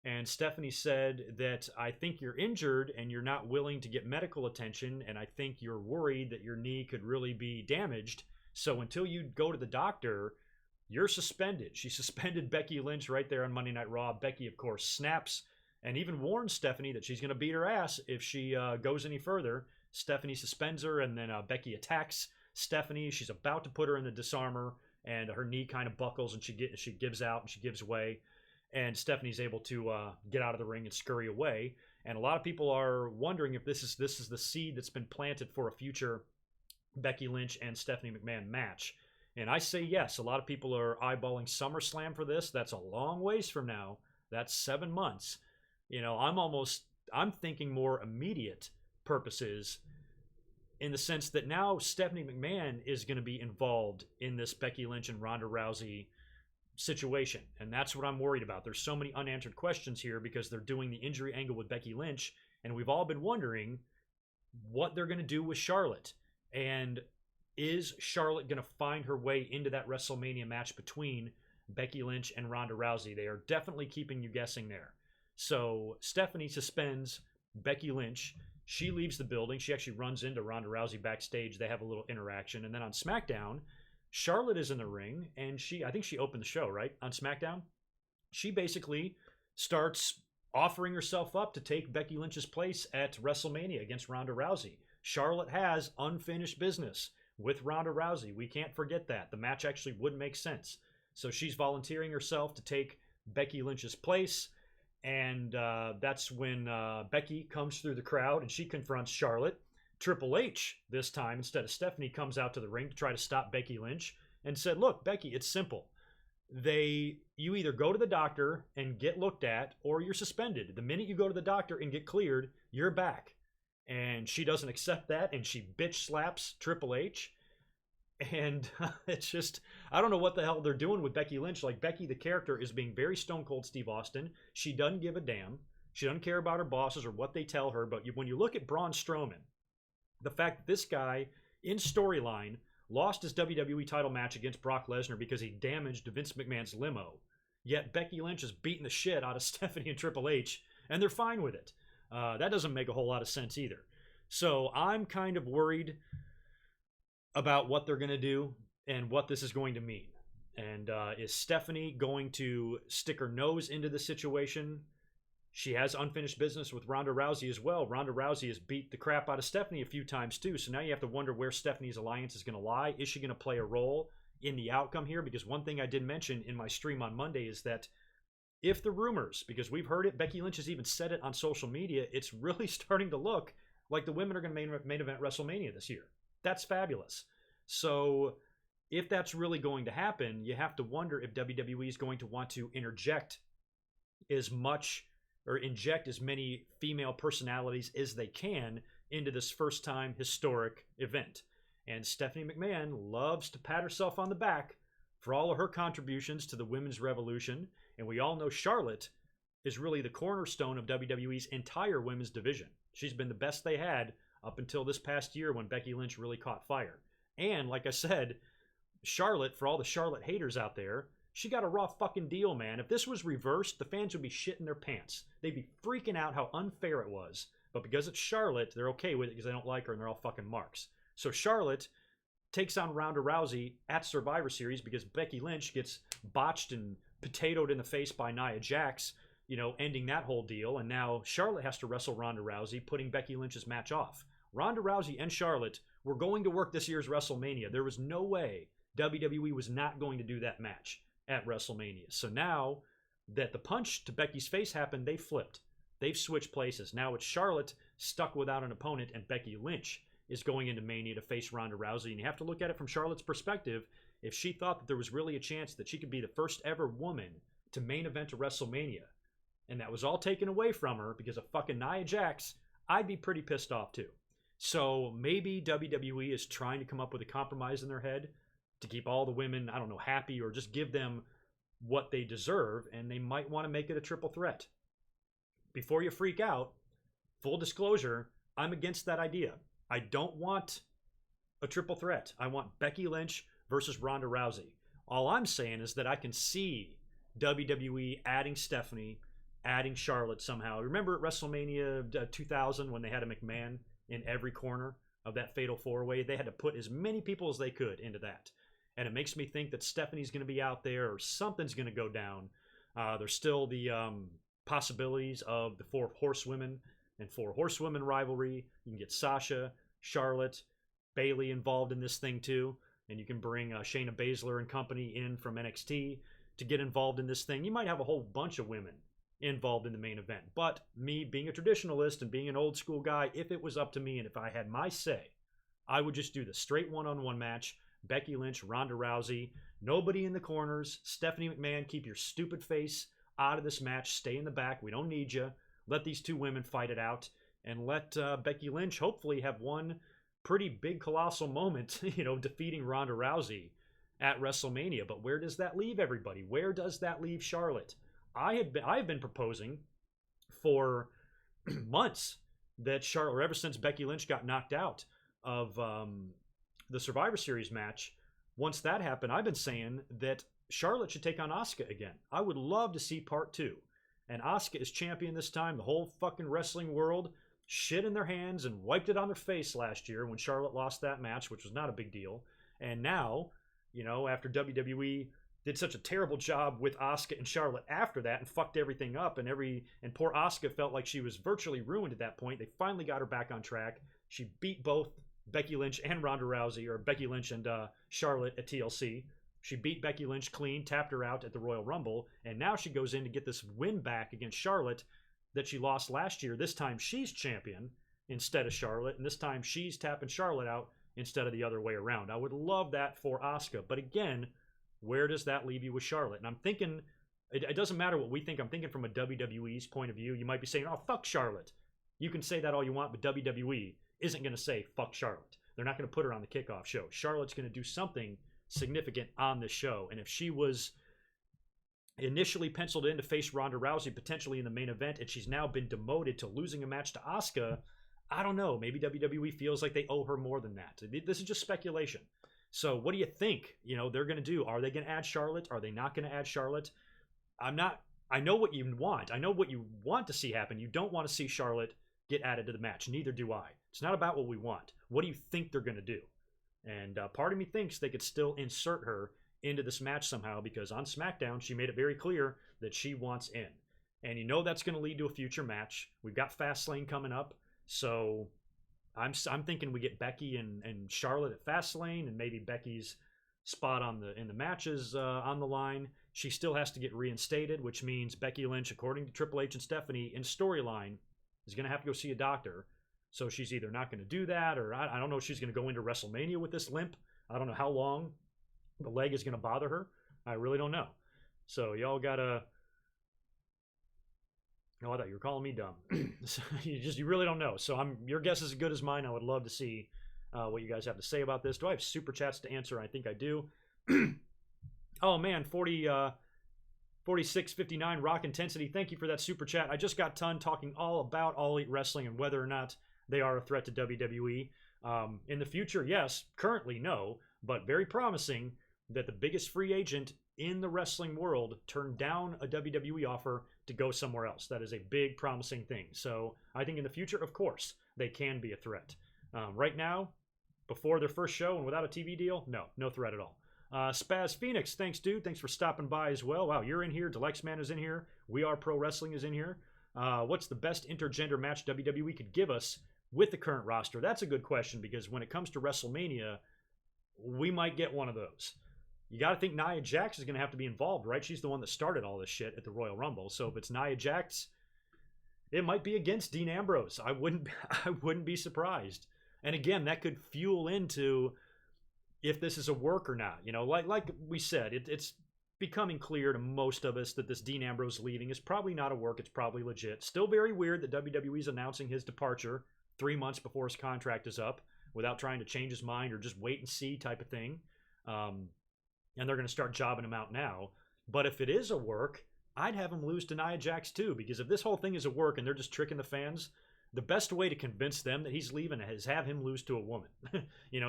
And Stephanie said that, I think you're injured and you're not willing to get medical attention, and I think you're worried that your knee could really be damaged. So until you go to the doctor, you're suspended. She suspended Becky Lynch right there on Monday Night Raw. Becky, of course, snaps and even warns Stephanie that she's going to beat her ass if she goes any further. Stephanie suspends her, and then Becky attacks Stephanie. She's about to put her in the disarmor, and her knee kind of buckles, and she gives out, and she gives way. And Stephanie's able to get out of the ring and scurry away. And a lot of people are wondering if this is the seed that's been planted for a future Becky Lynch and Stephanie McMahon match. And I say yes. A lot of people are eyeballing SummerSlam for this. That's a long ways from now. That's 7 months. You know, I'm thinking more immediate purposes, in the sense that now Stephanie McMahon is going to be involved in this Becky Lynch and Ronda Rousey situation, and that's what I'm worried about. There's so many unanswered questions here because they're doing the injury angle with Becky Lynch, and we've all been wondering what they're going to do with Charlotte. And is Charlotte going to find her way into that WrestleMania match between Becky Lynch and Ronda Rousey? They are definitely keeping you guessing there. So Stephanie suspends Becky Lynch. She leaves the building. She actually runs into Ronda Rousey backstage. They have a little interaction. And then on SmackDown, Charlotte is in the ring, and I think she opened the show, right? On SmackDown. She basically starts offering herself up to take Becky Lynch's place at WrestleMania against Ronda Rousey. Charlotte has unfinished business with Ronda Rousey. We can't forget that. The match actually would make sense. So she's volunteering herself to take Becky Lynch's place. And that's when Becky comes through the crowd and she confronts Charlotte. Triple H, this time, instead of Stephanie, comes out to the ring to try to stop Becky Lynch and said, look, Becky, it's simple. You either go to the doctor and get looked at, or you're suspended. The minute you go to the doctor and get cleared, you're back. And she doesn't accept that, and she bitch slaps Triple H. And it's just, I don't know what the hell they're doing with Becky Lynch. Like, Becky, the character, is being very Stone Cold Steve Austin. She doesn't give a damn. She doesn't care about her bosses or what they tell her. But when you look at Braun Strowman, the fact that this guy, in storyline, lost his WWE title match against Brock Lesnar because he damaged Vince McMahon's limo. Yet Becky Lynch is beating the shit out of Stephanie and Triple H, and they're fine with it. That doesn't make a whole lot of sense either. So I'm kind of worried about what they're going to do and what this is going to mean. And is Stephanie going to stick her nose into the situation? She has unfinished business with Ronda Rousey as well. Ronda Rousey has beat the crap out of Stephanie a few times too. So now you have to wonder where Stephanie's alliance is going to lie. Is she going to play a role in the outcome here? Because one thing I did mention in my stream on Monday is that if the rumors, because we've heard it, Becky Lynch has even said it on social media, it's really starting to look like the women are going to main event WrestleMania this year. That's fabulous. So if that's really going to happen, you have to wonder if WWE is going to want to inject as many female personalities as they can into this first-time historic event. And Stephanie McMahon loves to pat herself on the back for all of her contributions to the women's revolution. And we all know Charlotte is really the cornerstone of WWE's entire women's division. She's been the best they had up until this past year when Becky Lynch really caught fire. And like I said, Charlotte, for all the Charlotte haters out there, she got a raw fucking deal, man. If this was reversed, the fans would be shitting their pants. They'd be freaking out how unfair it was. But because it's Charlotte, they're okay with it because they don't like her and they're all fucking marks. So Charlotte takes on Ronda Rousey at Survivor Series because Becky Lynch gets botched and potatoed in the face by Nia Jax, ending that whole deal. And now Charlotte has to wrestle Ronda Rousey, putting Becky Lynch's match off. Ronda Rousey and Charlotte were going to work this year's WrestleMania. There was no way WWE was not going to do that match at WrestleMania. So now that the punch to Becky's face happened, they flipped. They've switched places. Now it's Charlotte stuck without an opponent, and Becky Lynch is going into Mania to face Ronda Rousey. And you have to look at it from Charlotte's perspective. If she thought that there was really a chance that she could be the first ever woman to main event a WrestleMania, and that was all taken away from her because of fucking Nia Jax, I'd be pretty pissed off too. So maybe WWE is trying to come up with a compromise in their head to keep all the women, happy, or just give them what they deserve, and they might want to make it a triple threat. Before you freak out, full disclosure, I'm against that idea. I don't want a triple threat. I want Becky Lynch versus Ronda Rousey. All I'm saying is that I can see WWE adding Stephanie, adding Charlotte somehow. Remember at WrestleMania 2000 when they had a McMahon in every corner of that fatal four-way? They had to put as many people as they could into that. And it makes me think that Stephanie's going to be out there or something's going to go down. There's still the possibilities of the Four Horsewomen and Four Horsewomen rivalry. You can get Sasha, Charlotte, Bayley involved in this thing too. And you can bring Shayna Baszler and company in from NXT to get involved in this thing. You might have a whole bunch of women involved in the main event. But me being a traditionalist and being an old school guy, if it was up to me and if I had my say, I would just do the straight one-on-one match. Becky Lynch, Ronda Rousey, nobody in the corners. Stephanie McMahon, keep your stupid face out of this match. Stay in the back. We don't need you. Let these two women fight it out. And let Becky Lynch hopefully have one pretty big colossal moment, defeating Ronda Rousey at WrestleMania. But where does that leave everybody? Where does that leave Charlotte? I've been proposing for months that Charlotte, or ever since Becky Lynch got knocked out of the Survivor Series match, once that happened, I've been saying that Charlotte should take on Asuka again. I would love to see part 2. And Asuka is champion this time. The whole fucking wrestling world shit in their hands and wiped it on their face last year when Charlotte lost that match, which was not a big deal. And now, after WWE did such a terrible job with Asuka and Charlotte after that and fucked everything up, and poor Asuka felt like she was virtually ruined at that point. They finally got her back on track. She beat both Becky Lynch and Ronda Rousey, or Becky Lynch and Charlotte at TLC. She beat Becky Lynch clean, tapped her out at the Royal Rumble, and now she goes in to get this win back against Charlotte that she lost last year. This time she's champion instead of Charlotte, and this time she's tapping Charlotte out instead of the other way around. I would love that for Asuka, but again, where does that leave you with Charlotte? And I'm thinking, it doesn't matter what we think. I'm thinking from a WWE's point of view. You might be saying, oh, fuck Charlotte. You can say that all you want, but WWE isn't going to say fuck Charlotte. They're not going to put her on the kickoff show. Charlotte's going to do something significant on this show. And if she was initially penciled in to face Ronda Rousey potentially in the main event, and she's now been demoted to losing a match to Asuka, I don't know. Maybe WWE feels like they owe her more than that. This is just speculation. So what do you think, they're going to do? Are they going to add Charlotte? Are they not going to add Charlotte? I know what you want. I know what you want to see happen. You don't want to see Charlotte get added to the match. Neither do I. It's not about what we want. What do you think they're going to do? And part of me thinks they could still insert her into this match somehow, because on SmackDown, she made it very clear that she wants in. And that's going to lead to a future match. We've got Fastlane coming up. So I'm thinking we get Becky and Charlotte at Fastlane, and maybe Becky's spot in the matches on the line. She still has to get reinstated, which means Becky Lynch, according to Triple H and Stephanie, in storyline, is going to have to go see a doctor. So she's either not going to do that, or I don't know if she's going to go into WrestleMania with this limp. I don't know how long the leg is going to bother her. I really don't know. So y'all got to... Oh, I thought you were calling me dumb. You really don't know. So your guess is as good as mine. I would love to see what you guys have to say about this. Do I have super chats to answer? I think I do. Oh man, 4659 Rock Intensity. Thank you for that super chat. I just got done talking all about All Elite Wrestling and whether or not they are a threat to WWE. In the future, yes. Currently, no. But very promising that the biggest free agent in the wrestling world turned down a WWE offer to go somewhere else. That is a big promising thing. So I think in the future, of course, they can be a threat. Right now, before their first show and without a TV deal, no threat at all. Spaz Phoenix, thanks dude. Thanks for stopping by as well. Wow, you're in here. Delexman is in here. We Are Pro Wrestling is in here. What's the best intergender match WWE could give us with the current roster? That's a good question, because when it comes to WrestleMania, we might get one of those. You got to think Nia Jax is going to have to be involved, right? She's the one that started all this shit at the Royal Rumble. So if it's Nia Jax, it might be against Dean Ambrose. I wouldn't be surprised. And again, that could fuel into if this is a work or not. Like we said, it's becoming clear to most of us that this Dean Ambrose leaving is probably not a work. It's probably legit. Still very weird that WWE's announcing his departure 3 months before his contract is up without trying to change his mind or just wait and see type of thing. And they're going to start jobbing him out now. But if it is a work, I'd have him lose to Nia Jax too, because if this whole thing is a work and they're just tricking the fans, the best way to convince them that he's leaving is have him lose to a woman.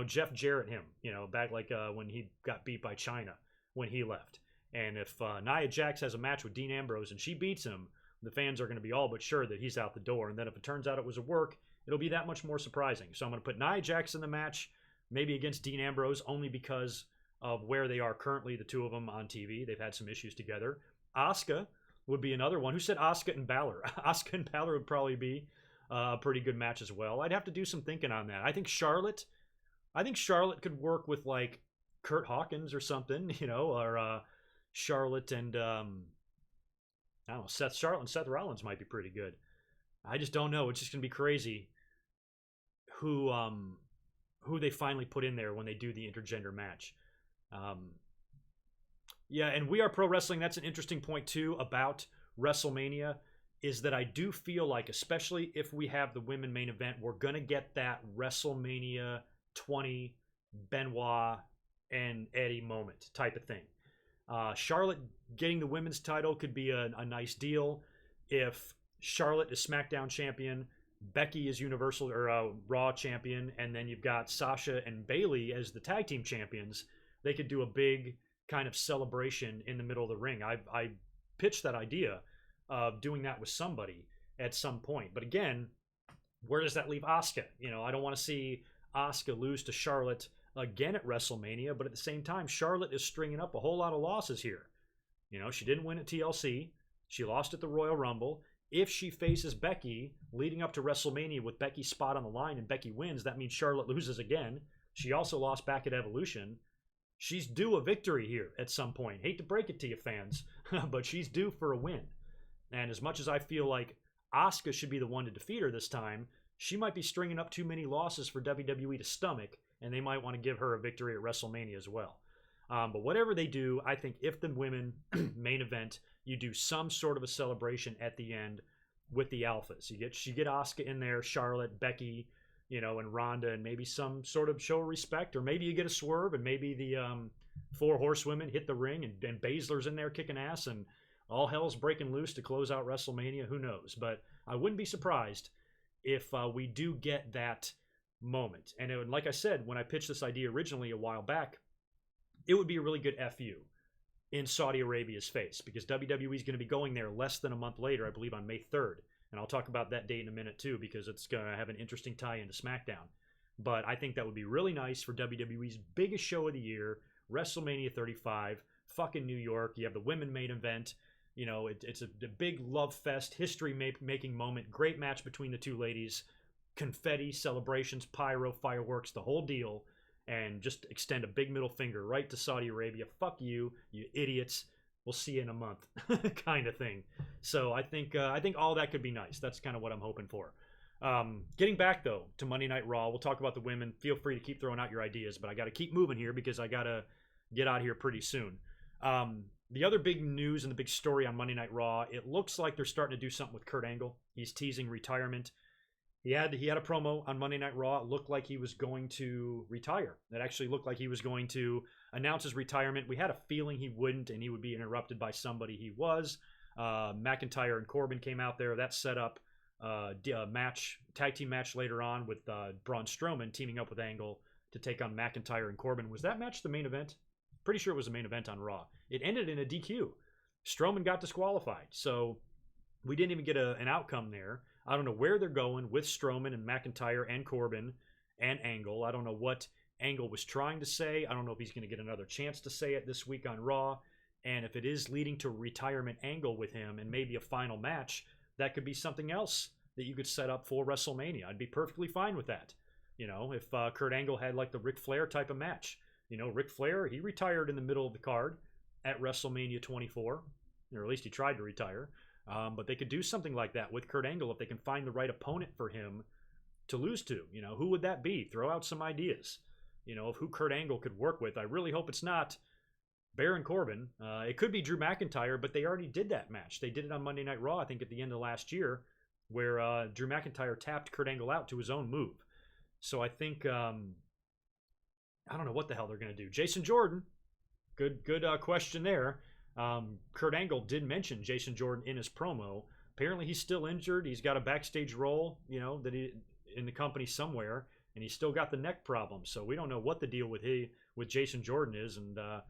Jeff Jarrett him, back like when he got beat by China when he left. And if Nia Jax has a match with Dean Ambrose and she beats him, the fans are going to be all but sure that he's out the door. And then if it turns out it was a work, it'll be that much more surprising. So I'm going to put Nia Jax in the match, maybe against Dean Ambrose, only because of where they are currently, the two of them on TV. They've had some issues together. Asuka would be another one. Who said Asuka and Balor? Asuka and Balor would probably be a pretty good match as well. I'd have to do some thinking on that. I think Charlotte could work with like Kurt Hawkins or something, or Charlotte and I don't know, Charlotte and Seth Rollins might be pretty good. I just don't know. It's just gonna be crazy who they finally put in there when they do the intergender match. Yeah, and We Are Pro Wrestling, that's an interesting point too about WrestleMania, is that I do feel like, especially if we have the women main event, we're going to get that WrestleMania 20 Benoit and Eddie moment type of thing. Charlotte getting the women's title could be a nice deal. If Charlotte is SmackDown champion, Becky is Universal or Raw champion, and then you've got Sasha and Bayley as the tag team champions, they could do a big kind of celebration in the middle of the ring. I pitched that idea of doing that with somebody at some point. But again, where does that leave Asuka? I don't want to see Asuka lose to Charlotte again at WrestleMania, but at the same time, Charlotte is stringing up a whole lot of losses here. She didn't win at TLC. She lost at the Royal Rumble. If she faces Becky leading up to WrestleMania with Becky's spot on the line and Becky wins, that means Charlotte loses again. She also lost back at Evolution. She's due a victory here at some point. Hate to break it to you, fans, but she's due for a win. And as much as I feel like Asuka should be the one to defeat her this time, she might be stringing up too many losses for WWE to stomach, and they might want to give her a victory at WrestleMania as well. But whatever they do, I think if the women main event, you do some sort of a celebration at the end with the alphas. You get Asuka in there, Charlotte, Becky, and Ronda, and maybe some sort of show of respect, or maybe you get a swerve, and maybe the four horsewomen hit the ring, and Baszler's in there kicking ass, and all hell's breaking loose to close out WrestleMania. Who knows? But I wouldn't be surprised if we do get that moment. And like I said, when I pitched this idea originally a while back, it would be a really good FU in Saudi Arabia's face, because WWE is going to be going there less than a month later, I believe on May 3rd. And I'll talk about that date in a minute too, because it's going to have an interesting tie into SmackDown. But I think that would be really nice for WWE's biggest show of the year, WrestleMania 35, fucking New York. You have the women main event. It's a big love fest, history-making moment. Great match between the two ladies. Confetti, celebrations, pyro, fireworks, the whole deal. And just extend a big middle finger right to Saudi Arabia. Fuck you, you idiots. We'll see you in a month, kind of thing. So I think all that could be nice. That's kind of what I'm hoping for. Getting back though to Monday Night Raw, we'll talk about the women. Feel free to keep throwing out your ideas, but I got to keep moving here because I got to get out of here pretty soon. The other big news and the big story on Monday Night Raw, it looks like they're starting to do something with Kurt Angle. He's teasing retirement. He had a promo on Monday Night Raw. It looked like he was going to retire. It actually looked like he was going to announce his retirement. We had a feeling he wouldn't, and he would be interrupted by somebody. He was. McIntyre and Corbin came out there. That set up a tag team match later on with Braun Strowman teaming up with Angle to take on McIntyre and Corbin. Was that match the main event? Pretty sure it was the main event on Raw. It ended in a DQ. Strowman got disqualified, so we didn't even get an outcome there. I don't know where they're going with Strowman and McIntyre and Corbin and Angle. I don't know what Angle was trying to say. I don't know if he's going to get another chance to say it this week on Raw. And if it is leading to retirement Angle with him and maybe a final match, that could be something else that you could set up for WrestleMania. I'd be perfectly fine with that. If Kurt Angle had like the Ric Flair type of match. Ric Flair, he retired in the middle of the card at WrestleMania 24, or at least he tried to retire. But they could do something like that with Kurt Angle if they can find the right opponent for him to lose to. Who would that be? Throw out some ideas, of who Kurt Angle could work with. I really hope it's not Baron Corbin. It could be Drew McIntyre, but they already did that match. They did it on Monday Night Raw, I think, at the end of last year, where Drew McIntyre tapped Kurt Angle out to his own move. So I think, I don't know what the hell they're going to do. Jason Jordan, good question there. Kurt Angle did mention Jason Jordan in his promo. Apparently, he's still injured. He's got a backstage role, that he in the company somewhere, and he's still got the neck problem. So we don't know what the deal with Jason Jordan is, and I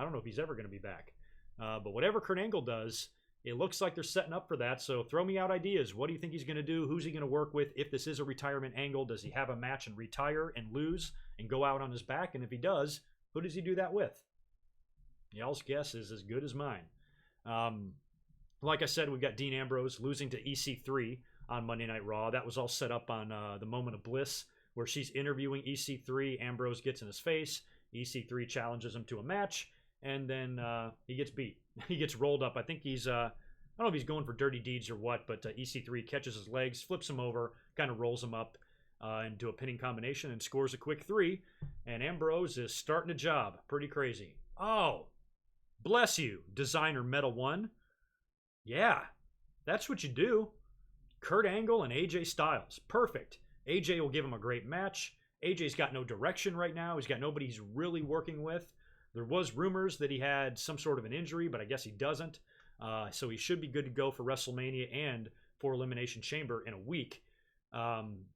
don't know if he's ever going to be back. But whatever Kurt Angle does, it looks like they're setting up for that. So throw me out ideas. What do you think he's going to do? Who's he going to work with? If this is a retirement angle, does he have a match and retire and lose and go out on his back? And if he does, who does he do that with? Y'all's guess is as good as mine. Like I said, we've got Dean Ambrose losing to EC3 on Monday Night Raw. That was all set up on the Moment of Bliss, where she's interviewing EC3. Ambrose gets in his face. EC3 challenges him to a match, and then he gets beat. He gets rolled up. I think he's, I don't know if he's going for dirty deeds or what, but EC3 catches his legs, flips him over, kind of rolls him up into a pinning combination and scores a quick 3. And Ambrose is starting a job. Pretty crazy. Oh, bless you, Designer Metal 1. Yeah, that's what you do. Kurt Angle and AJ Styles. Perfect. AJ will give him a great match. AJ's got no direction right now. He's got nobody he's really working with. There was rumors that he had some sort of an injury, but I guess he doesn't. So he should be good to go for WrestleMania and for Elimination Chamber in a week.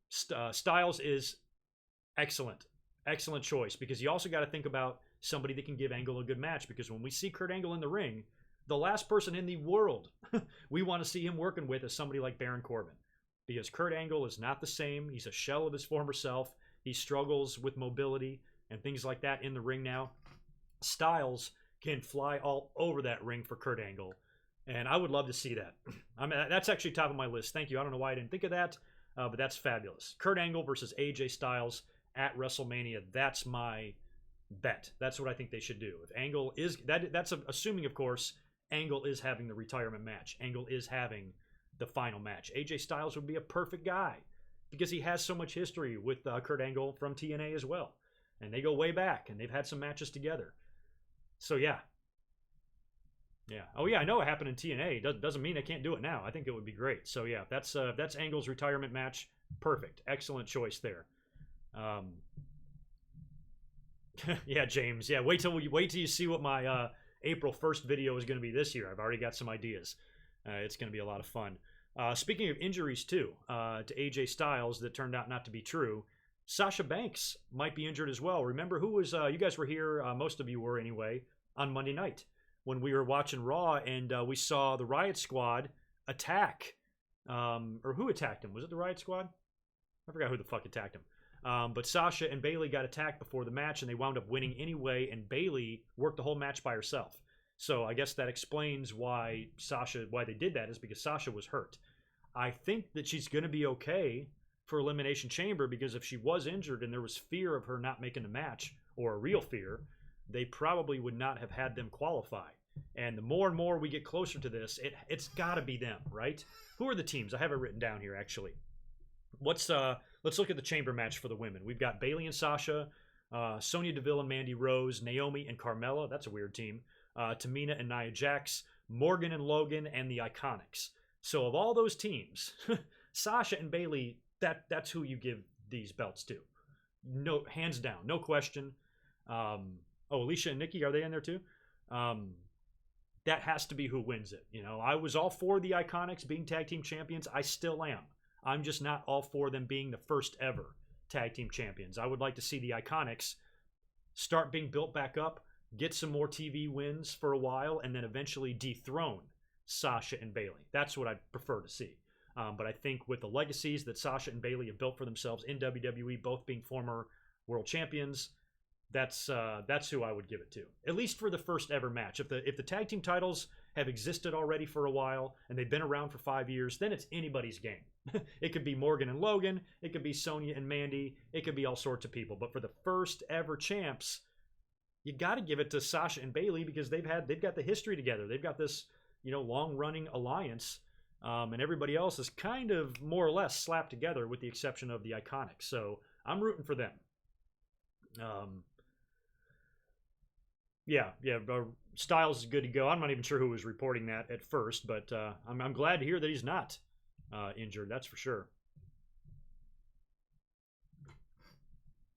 Styles is excellent. Excellent choice, because you also got to think about somebody that can give Angle a good match, because when we see Kurt Angle in the ring, the last person in the world we want to see him working with is somebody like Baron Corbin, because Kurt Angle is not the same. He's a shell of his former self. He struggles with mobility and things like that in the ring now. Styles can fly all over that ring for Kurt Angle, and I would love to see that. I mean, that's actually top of my list. Thank you. I don't know why I didn't think of that, but that's fabulous. Kurt Angle versus AJ Styles at WrestleMania. That's my bet. That's what I think they should do. If Angle is that's assuming, of course, Angle is having the retirement match. Angle is having the final match. AJ Styles would be a perfect guy, because he has so much history with Kurt Angle from TNA as well. And they go way back, and they've had some matches together. So, yeah. Yeah. Oh, yeah, I know it happened in TNA. Doesn't mean they can't do it now. I think it would be great. So, yeah, that's Angle's retirement match. Perfect. Excellent choice there. Yeah, James. Yeah, wait till you see what my April 1st video is going to be this year. I've already got some ideas. It's going to be a lot of fun. Speaking of injuries, too, to AJ Styles that turned out not to be true, Sasha Banks might be injured as well. Remember who was, you guys were here, most of you were anyway, on Monday night when we were watching Raw, and we saw the Riot Squad attack, or who attacked him? Was it the Riot Squad? I forgot who the fuck attacked him. But Sasha and Bayley got attacked before the match, and they wound up winning anyway, and Bayley worked the whole match by herself. So I guess that explains why they did that, is because Sasha was hurt. I think that she's going to be okay for Elimination Chamber, because if she was injured and there was fear of her not making the match, or a real fear, they probably would not have had them qualify. And the more and more we get closer to this, it's got to be them, right? Who are the teams? I have it written down here, actually. Let's look at the chamber match for the women. We've got Bayley and Sasha, Sonya Deville and Mandy Rose, Naomi and Carmella. That's a weird team. Tamina and Nia Jax, Morgan and Logan, and the Iconics. So of all those teams, Sasha and Bayley, that's who you give these belts to. No, hands down, no question. Alicia and Nikki, are they in there too? That has to be who wins it. I was all for the Iconics being tag team champions. I still am. I'm just not all for them being the first ever tag team champions. I would like to see the Iconics start being built back up, get some more TV wins for a while, and then eventually dethrone Sasha and Bayley. That's what I'd prefer to see. But I think with the legacies that Sasha and Bayley have built for themselves in WWE, both being former world champions, that's who I would give it to. At least for the first ever match. If the tag team titles have existed already for a while and they've been around for 5 years, then it's anybody's game. It could be Morgan and Logan, it could be Sonya and Mandy, it could be all sorts of people. But for the first ever champs, you got to give it to Sasha and Bayley, because they've got the history together. They've got this, long running alliance, and everybody else is kind of more or less slapped together with the exception of the Iconics. So I'm rooting for them. Yeah, Styles is good to go. I'm not even sure who was reporting that at first, but I'm glad to hear that he's not injured. That's for sure.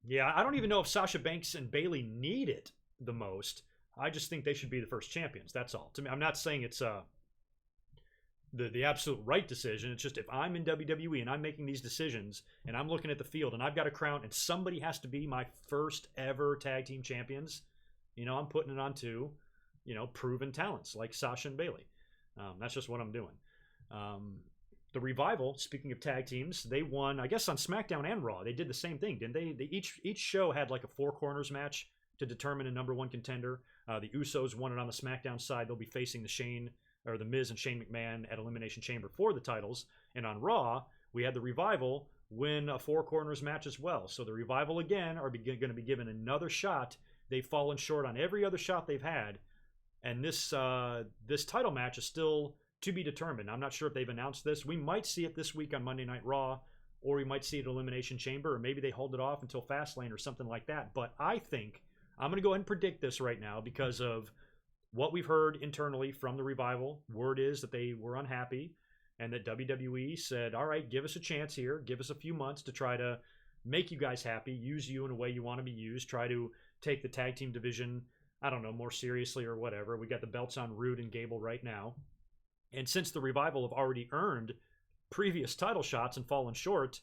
Yeah, I don't even know if Sasha Banks and Bayley need it the most. I just think they should be the first champions. That's all. To me, I'm not saying it's the absolute right decision. It's just if I'm in WWE and I'm making these decisions and I'm looking at the field and I've got a crown and somebody has to be my first ever tag team champions, I'm putting it on to, proven talents like Sasha and Bayley. That's just what I'm doing. The Revival, speaking of tag teams, they won, I guess, on SmackDown and Raw. They did the same thing, didn't they? Each show had like a four corners match to determine a number one contender. The Usos won it on the SmackDown side. They'll be facing the Miz and Shane McMahon at Elimination Chamber for the titles. And on Raw, we had the Revival win a four corners match as well. So the Revival again are going to be given another shot. They've fallen short on every other shot they've had, and this title match is still to be determined. I'm not sure if they've announced this. We might see it this week on Monday Night Raw, or we might see it at Elimination Chamber, or maybe they hold it off until Fastlane or something like that. But I think I'm going to go ahead and predict this right now because of what we've heard internally from the Revival. Word is that they were unhappy and that WWE said, all right, give us a chance here. Give us a few months to try to make you guys happy, use you in a way you want to be used, try to take the tag team division, I don't know, more seriously or whatever. We got the belts on Rude and Gable right now. And since the Revival have already earned previous title shots and fallen short,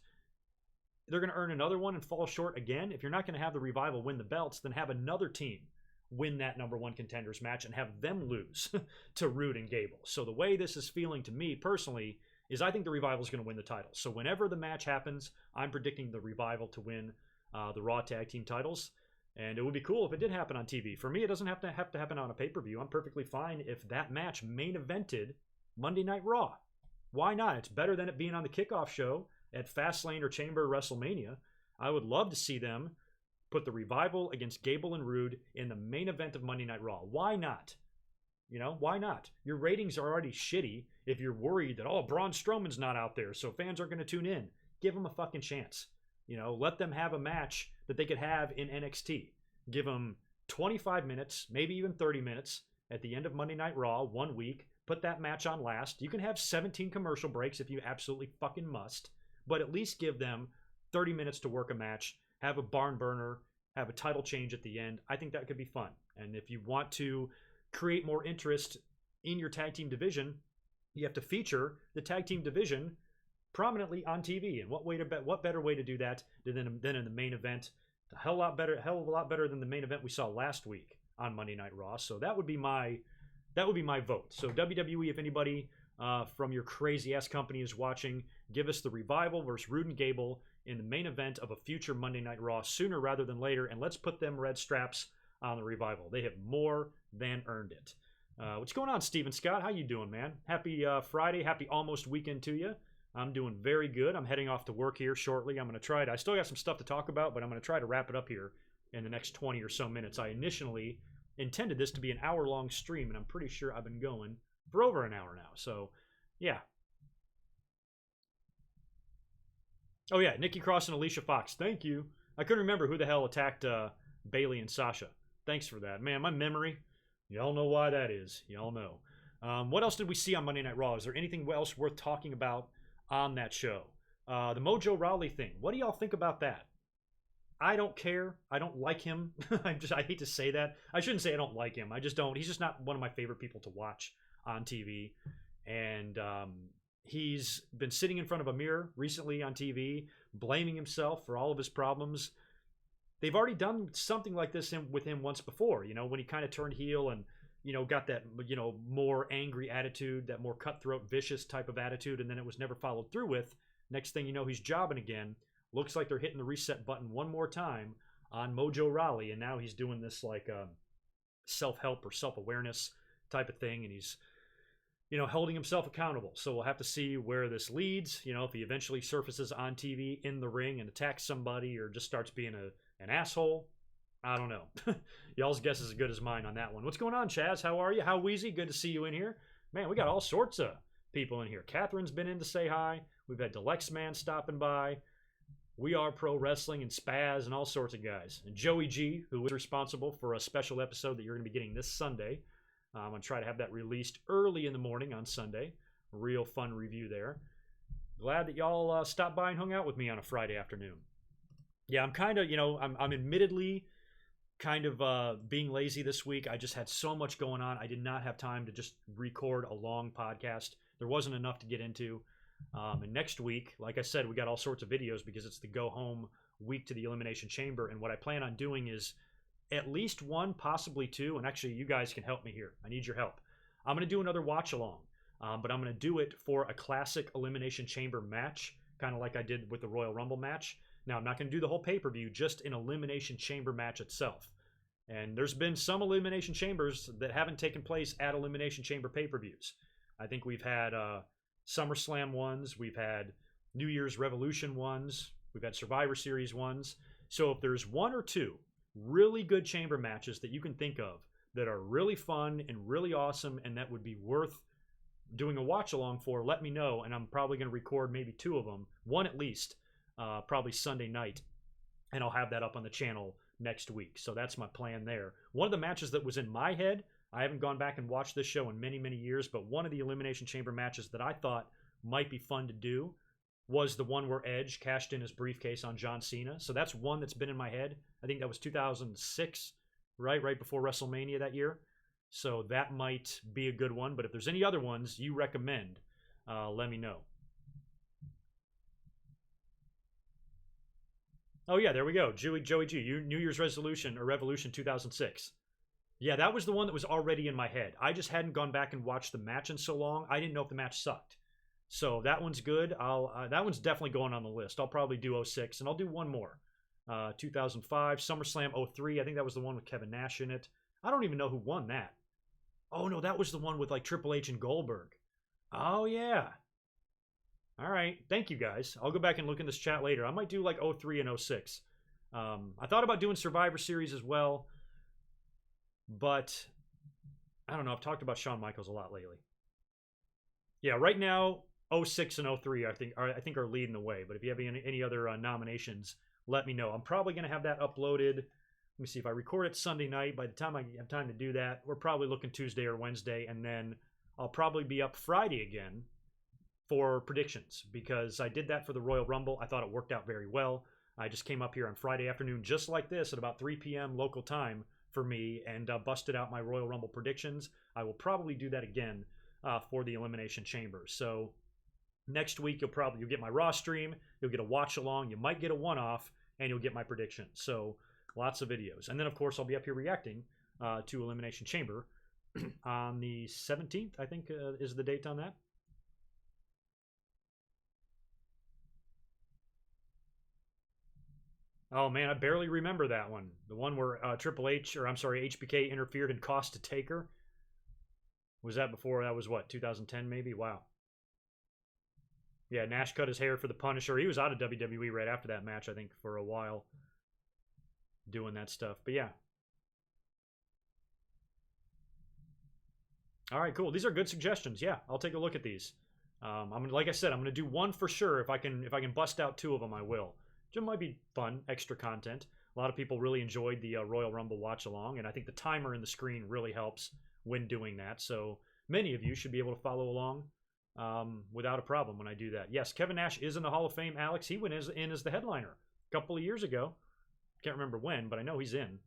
they're going to earn another one and fall short again. If you're not going to have the Revival win the belts, then have another team win that number one contenders match and have them lose to Rude and Gable. So the way this is feeling to me personally is I think the Revival is going to win the title. So whenever the match happens, I'm predicting the Revival to win the Raw tag team titles. And it would be cool if it did happen on TV. For me, it doesn't have to happen on a pay-per-view. I'm perfectly fine if that match main evented Monday Night Raw. Why not? It's better than it being on the kickoff show at Fastlane or Chamber or WrestleMania. I would love to see them put the Revival against Gable and Rude in the main event of Monday Night Raw. Why not? Why not? Your ratings are already shitty if you're worried that, Braun Strowman's not out there, so fans aren't going to tune in. Give them a fucking chance. Let them have a match that they could have in NXT. Give them 25 minutes, maybe even 30 minutes at the end of Monday Night Raw, 1 week. Put that match on last. You can have 17 commercial breaks if you absolutely fucking must, but at least give them 30 minutes to work a match, have a barn burner, have a title change at the end. I think that could be fun. And if you want to create more interest in your tag team division, you have to feature the tag team division prominently on TV. And what better way to do that than in the main event? A hell of a lot better than the main event we saw last week on Monday Night Raw. So that would be my vote. So WWE, if anybody from your crazy ass company is watching, give us the Revival versus Rude and Gable in the main event of a future Monday Night Raw sooner rather than later, and let's put them red straps on the Revival. They have more than earned it. What's going on, Steven Scott? How you doing, man? Happy Friday. Happy almost weekend to you. I'm doing very good. I'm heading off to work here shortly. I'm going to try to, I still got some stuff to talk about, but I'm going to try to wrap it up here in the next 20 or so minutes. I initially intended this to be an hour-long stream, and I'm pretty sure I've been going for over an hour now. So, yeah. Oh, yeah, Nikki Cross and Alicia Fox. Thank you. I couldn't remember who the hell attacked Bayley and Sasha. Thanks for that. Man, my memory, y'all know why that is. Y'all know. What else did we see on Monday Night Raw? Is there anything else worth talking about on that show? The Mojo Rawley thing. What do y'all think about that? I don't care. I don't like him. I hate to say that. I shouldn't say I don't like him. I just don't. He's just not one of my favorite people to watch on TV. And he's been sitting in front of a mirror recently on TV, blaming himself for all of his problems. They've already done something like this with him once before, when he kind of turned heel and, got that, more angry attitude, that more cutthroat, vicious type of attitude, and then it was never followed through with. Next thing you know, he's jobbing again. Looks like they're hitting the reset button one more time on Mojo Rawley, and now he's doing this like self-help or self-awareness type of thing, and he's, holding himself accountable. So we'll have to see where this leads, if he eventually surfaces on TV in the ring and attacks somebody or just starts being an asshole. I don't know. Y'all's guess is as good as mine on that one. What's going on, Chaz? How are you? How Wheezy? Good to see you in here. Man, we got all sorts of people in here. Catherine's been in to say hi. We've had Deluxe Man stopping by. We Are Pro Wrestling and Spaz and all sorts of guys. And Joey G, who is responsible for a special episode that you're going to be getting this Sunday. I'm going to try to have that released early in the morning on Sunday. Real fun review there. Glad that y'all stopped by and hung out with me on a Friday afternoon. Yeah, I'm kind of, I'm admittedly kind of being lazy this week. I just had so much going on. I did not have time to just record a long podcast there wasn't enough to get into. And next week, like I said, we got all sorts of videos because it's the go home week to the Elimination Chamber. And what I plan on doing is at least one, possibly two. And actually, you guys can help me here. I need your help. I'm going to do another watch along, but I'm going to do it for a classic Elimination Chamber match, kind of like I did with the Royal Rumble match. Now, I'm not going to do the whole pay-per-view, just an Elimination Chamber match itself. And there's been some Elimination Chambers that haven't taken place at Elimination Chamber pay-per-views. I think we've had SummerSlam ones, we've had New Year's Revolution ones, we've had Survivor Series ones. So if there's one or two really good chamber matches that you can think of that are really fun and really awesome and that would be worth doing a watch along for, let me know. And I'm probably going to record maybe two of them, one at least, probably Sunday night. And I'll have that up on the channel next week. So that's my plan there. One of the matches that was in my head, I haven't gone back and watched this show in many, many years, but one of the Elimination Chamber matches that I thought might be fun to do was the one where Edge cashed in his briefcase on John Cena. So that's one that's been in my head. I think that was 2006, right before WrestleMania that year. So that might be a good one. But if there's any other ones you recommend, let me know. Oh, yeah, there we go. Joey G, New Year's Resolution or Revolution 2006. Yeah, that was the one that was already in my head. I just hadn't gone back and watched the match in so long. I didn't know if the match sucked. So that one's good. That one's definitely going on the list. I'll probably do 06, and I'll do one more. 2005, SummerSlam 03. I think that was the one with Kevin Nash in it. I don't even know who won that. Oh, no, that was the one with like Triple H and Goldberg. Oh, yeah. All right. Thank you, guys. I'll go back and look in this chat later. I might do like 03 and 06. I thought about doing Survivor Series as well, but I don't know. I've talked about Shawn Michaels a lot lately. Yeah, right now, 06 and 03 I think are leading the way. But if you have any other nominations, let me know. I'm probably going to have that uploaded. Let me see if I record it Sunday night. By the time I have time to do that, we're probably looking Tuesday or Wednesday, and then I'll probably be up Friday again for predictions because I did that for the Royal Rumble. I thought it worked out very well. I just came up here on Friday afternoon just like this at about 3 p.m. local time for me and busted out my Royal Rumble predictions. I will probably do that again for the Elimination Chamber. So next week you'll get my Raw stream, you'll get a watch along, you might get a one-off, and you'll get my predictions. So lots of videos. And then of course I'll be up here reacting to Elimination Chamber on the 17th, I think is the date on that. Oh man, I barely remember that one. The one where HBK interfered and cost a Taker. Was that before? That was what, 2010 maybe? Wow. Yeah, Nash cut his hair for the Punisher. He was out of WWE right after that match, I think, for a while. Doing that stuff. But yeah. All right, cool. These are good suggestions. Yeah, I'll take a look at these. Like I said, I'm gonna do one for sure. If I can bust out two of them, I will. It might be fun, extra content. A lot of people really enjoyed the Royal Rumble watch along, and I think the timer in the screen really helps when doing that. So many of you should be able to follow along without a problem when I do that. Yes, Kevin Nash is in the Hall of Fame, Alex. He went in as the headliner a couple of years ago. Can't remember when, but I know he's in.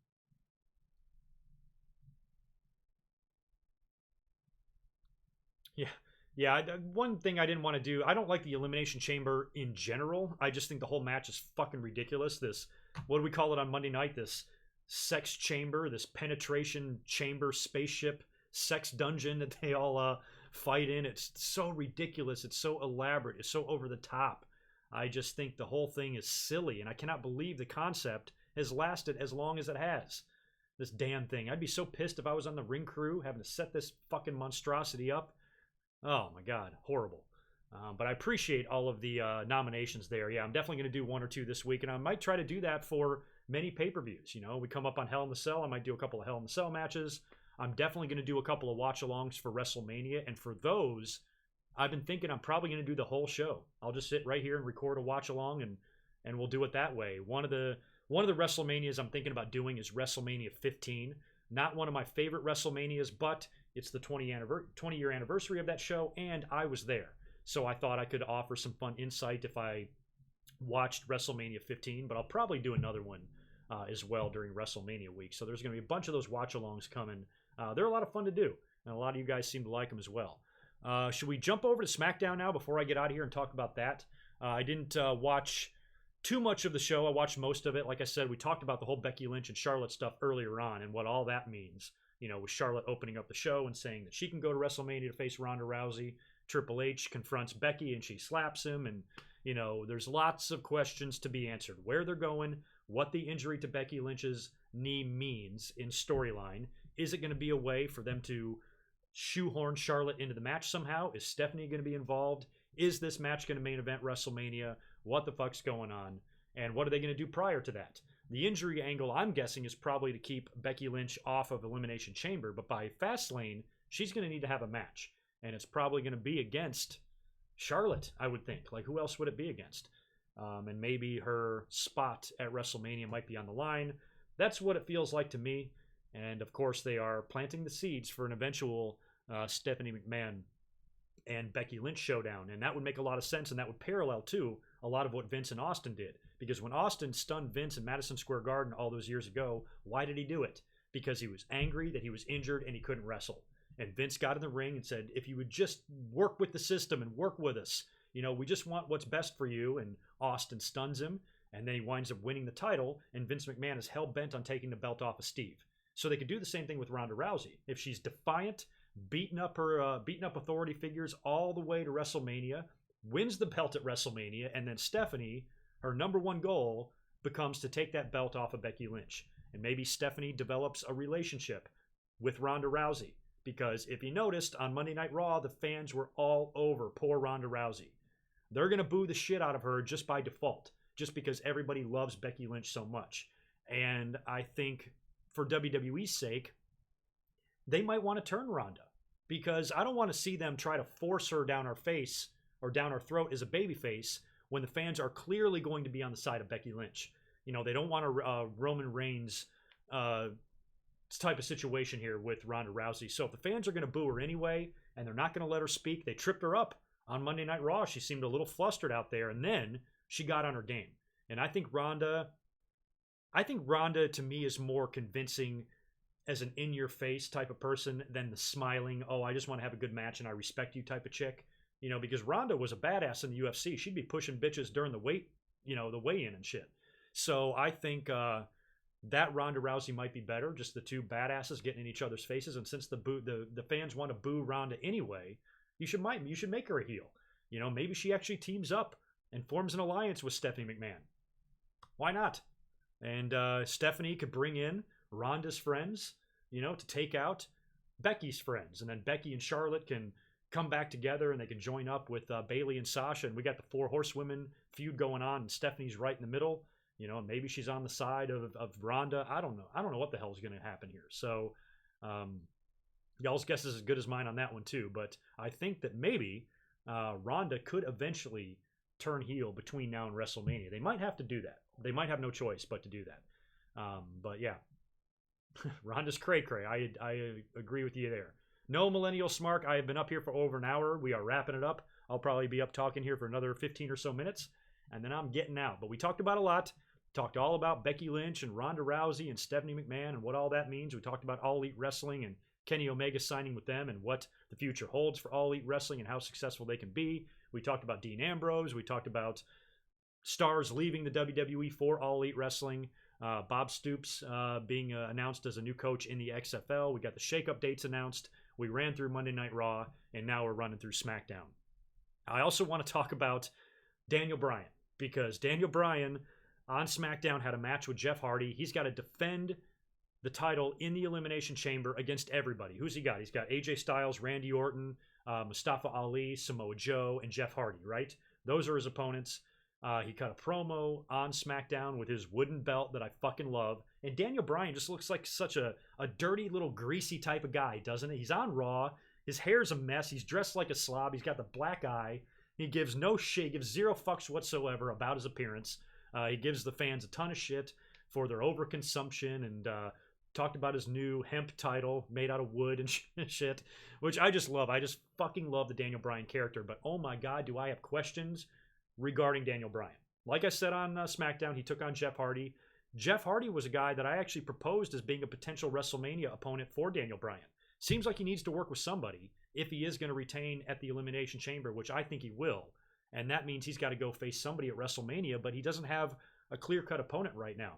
Yeah. Yeah, one thing I didn't want to do, I don't like the Elimination Chamber in general. I just think the whole match is fucking ridiculous. This, what do we call it on Monday night? This sex chamber, this penetration chamber spaceship sex dungeon that they all fight in. It's so ridiculous. It's so elaborate. It's so over the top. I just think the whole thing is silly, and I cannot believe the concept has lasted as long as it has. This damn thing. I'd be so pissed if I was on the ring crew having to set this fucking monstrosity up. Oh my God, horrible. But I appreciate all of the nominations there. Yeah, I'm definitely going to do one or two this week, and I might try to do that for many pay-per-views. You know, we come up on Hell in the Cell. I might do a couple of Hell in the Cell matches. I'm definitely going to do a couple of watch-alongs for WrestleMania, and for those, I've been thinking I'm probably going to do the whole show. I'll just sit right here and record a watch-along, and we'll do it that way. One of the WrestleManias I'm thinking about doing is WrestleMania 15. Not one of my favorite WrestleManias, but it's the 20-year anniversary of that show, and I was there. So I thought I could offer some fun insight if I watched WrestleMania 15, but I'll probably do another one as well during WrestleMania week. So there's going to be a bunch of those watch-alongs coming. They're a lot of fun to do, and a lot of you guys seem to like them as well. Should we jump over to SmackDown now before I get out of here and talk about that? I didn't watch too much of the show. I watched most of it. Like I said, we talked about the whole Becky Lynch and Charlotte stuff earlier on and what all that means. With Charlotte opening up the show and saying that she can go to WrestleMania to face Ronda Rousey. Triple H confronts Becky and she slaps him. And, there's lots of questions to be answered. Where they're going, what the injury to Becky Lynch's knee means in storyline. Is it going to be a way for them to shoehorn Charlotte into the match somehow? Is Stephanie going to be involved? Is this match going to main event WrestleMania? What the fuck's going on? And what are they going to do prior to that? The injury angle, I'm guessing, is probably to keep Becky Lynch off of Elimination Chamber, but by Fastlane, she's going to need to have a match. And it's probably going to be against Charlotte, I would think. Like, who else would it be against? And maybe her spot at WrestleMania might be on the line. That's what it feels like to me. And, of course, they are planting the seeds for an eventual Stephanie McMahon and Becky Lynch showdown. And that would make a lot of sense, and that would parallel, too, a lot of what Vince and Austin did. Because when Austin stunned Vince in Madison Square Garden all those years ago, why did he do it? Because he was angry that he was injured and he couldn't wrestle. And Vince got in the ring and said, if you would just work with the system and work with us, we just want what's best for you. And Austin stuns him, and then he winds up winning the title, and Vince McMahon is hell-bent on taking the belt off of Steve. So they could do the same thing with Ronda Rousey. If she's defiant, beating up authority figures all the way to WrestleMania, wins the belt at WrestleMania, and then Stephanie, her number one goal becomes to take that belt off of Becky Lynch. And maybe Stephanie develops a relationship with Ronda Rousey. Because if you noticed, on Monday Night Raw, the fans were all over poor Ronda Rousey. They're going to boo the shit out of her just by default, just because everybody loves Becky Lynch so much. And I think for WWE's sake, they might want to turn Ronda. Because I don't want to see them try to force her down our face or down our throat as a babyface when the fans are clearly going to be on the side of Becky Lynch. They don't want a Roman Reigns type of situation here with Ronda Rousey. So if the fans are going to boo her anyway, and they're not going to let her speak, they tripped her up on Monday Night Raw. She seemed a little flustered out there, and then she got on her game. And I think Ronda to me is more convincing as an in-your-face type of person than the smiling, oh, I just want to have a good match and I respect you type of chick. Because Ronda was a badass in the UFC. She'd be pushing bitches during the weigh-in and shit. So I think that Ronda Rousey might be better, just the two badasses getting in each other's faces. And since the fans want to boo Ronda anyway, you should make her a heel. Maybe she actually teams up and forms an alliance with Stephanie McMahon. Why not? And Stephanie could bring in Ronda's friends, to take out Becky's friends. And then Becky and Charlotte can come back together and they can join up with Bayley and Sasha. And we got the four horsewomen feud going on, and Stephanie's right in the middle. Maybe she's on the side of Ronda. I don't know. I don't know what the hell is going to happen here. So y'all's guess is as good as mine on that one too. But I think that maybe Ronda could eventually turn heel between now and WrestleMania. They might have to do that. They might have no choice but to do that. But yeah, Ronda's cray-cray. I agree with you there. No Millennial Smark. I have been up here for over an hour. We are wrapping it up. I'll probably be up talking here for another 15 or so minutes, and then I'm getting out. But we talked about a lot. Talked all about Becky Lynch and Ronda Rousey and Stephanie McMahon and what all that means. We talked about All Elite Wrestling and Kenny Omega signing with them and what the future holds for All Elite Wrestling and how successful they can be. We talked about Dean Ambrose. We talked about stars leaving the WWE for All Elite Wrestling. Bob Stoops being announced as a new coach in the XFL. We got the shakeup dates announced. We ran through Monday Night Raw, and now we're running through SmackDown. I also want to talk about Daniel Bryan, because Daniel Bryan on SmackDown had a match with Jeff Hardy. He's got to defend the title in the Elimination Chamber against everybody. Who's he got? He's got AJ Styles, Randy Orton, Mustafa Ali, Samoa Joe, and Jeff Hardy, right? Those are his opponents. He cut a promo on SmackDown with his wooden belt that I fucking love. And Daniel Bryan just looks like such a dirty little greasy type of guy, doesn't he? He's on Raw. His hair's a mess. He's dressed like a slob. He's got the black eye. He gives no shit. He gives zero fucks whatsoever about his appearance. He gives the fans a ton of shit for their overconsumption, and talked about his new hemp title made out of wood and shit, which I just love. I just fucking love the Daniel Bryan character. But oh my God, do I have questions regarding Daniel Bryan. Like I said on SmackDown, he took on Jeff Hardy. Jeff Hardy was a guy that I actually proposed as being a potential WrestleMania opponent for Daniel Bryan. Seems like he needs to work with somebody. if he is going to retain at the Elimination Chamber, which I think he will. And that means he's got to go face somebody at WrestleMania, but he doesn't have a clear-cut opponent right now.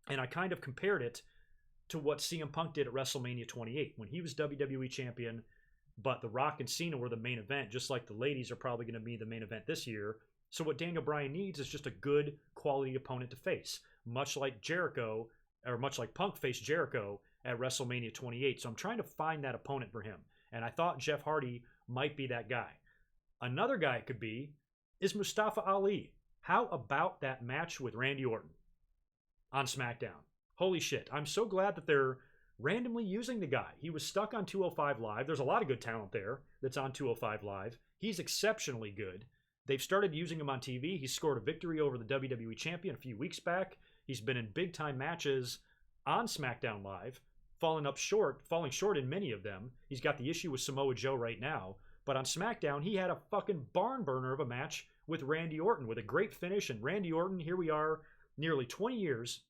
And I kind of compared it to what CM Punk did at WrestleMania 28 when he was WWE Champion, but The Rock and Cena were the main event, just like the ladies are probably going to be the main event this year. So what Daniel Bryan needs is just a good quality opponent to face, much like Jericho, or much like Punk faced Jericho at WrestleMania 28. So I'm trying to find that opponent for him. And I thought Jeff Hardy might be that guy. Another guy it could be is Mustafa Ali. How about that match with Randy Orton on SmackDown? Holy shit. I'm so glad that they're randomly using the guy. He was stuck on 205 Live. There's a lot of good talent there that's on 205 Live. He's exceptionally good. They've started using him on TV. He scored a victory over the WWE Champion a few weeks back. He's been in big-time matches on SmackDown Live, falling short in many of them. He's got the issue with Samoa Joe right now. But on SmackDown, he had a fucking barn burner of a match with Randy Orton with a great finish. And Randy Orton, here we are, nearly 20 years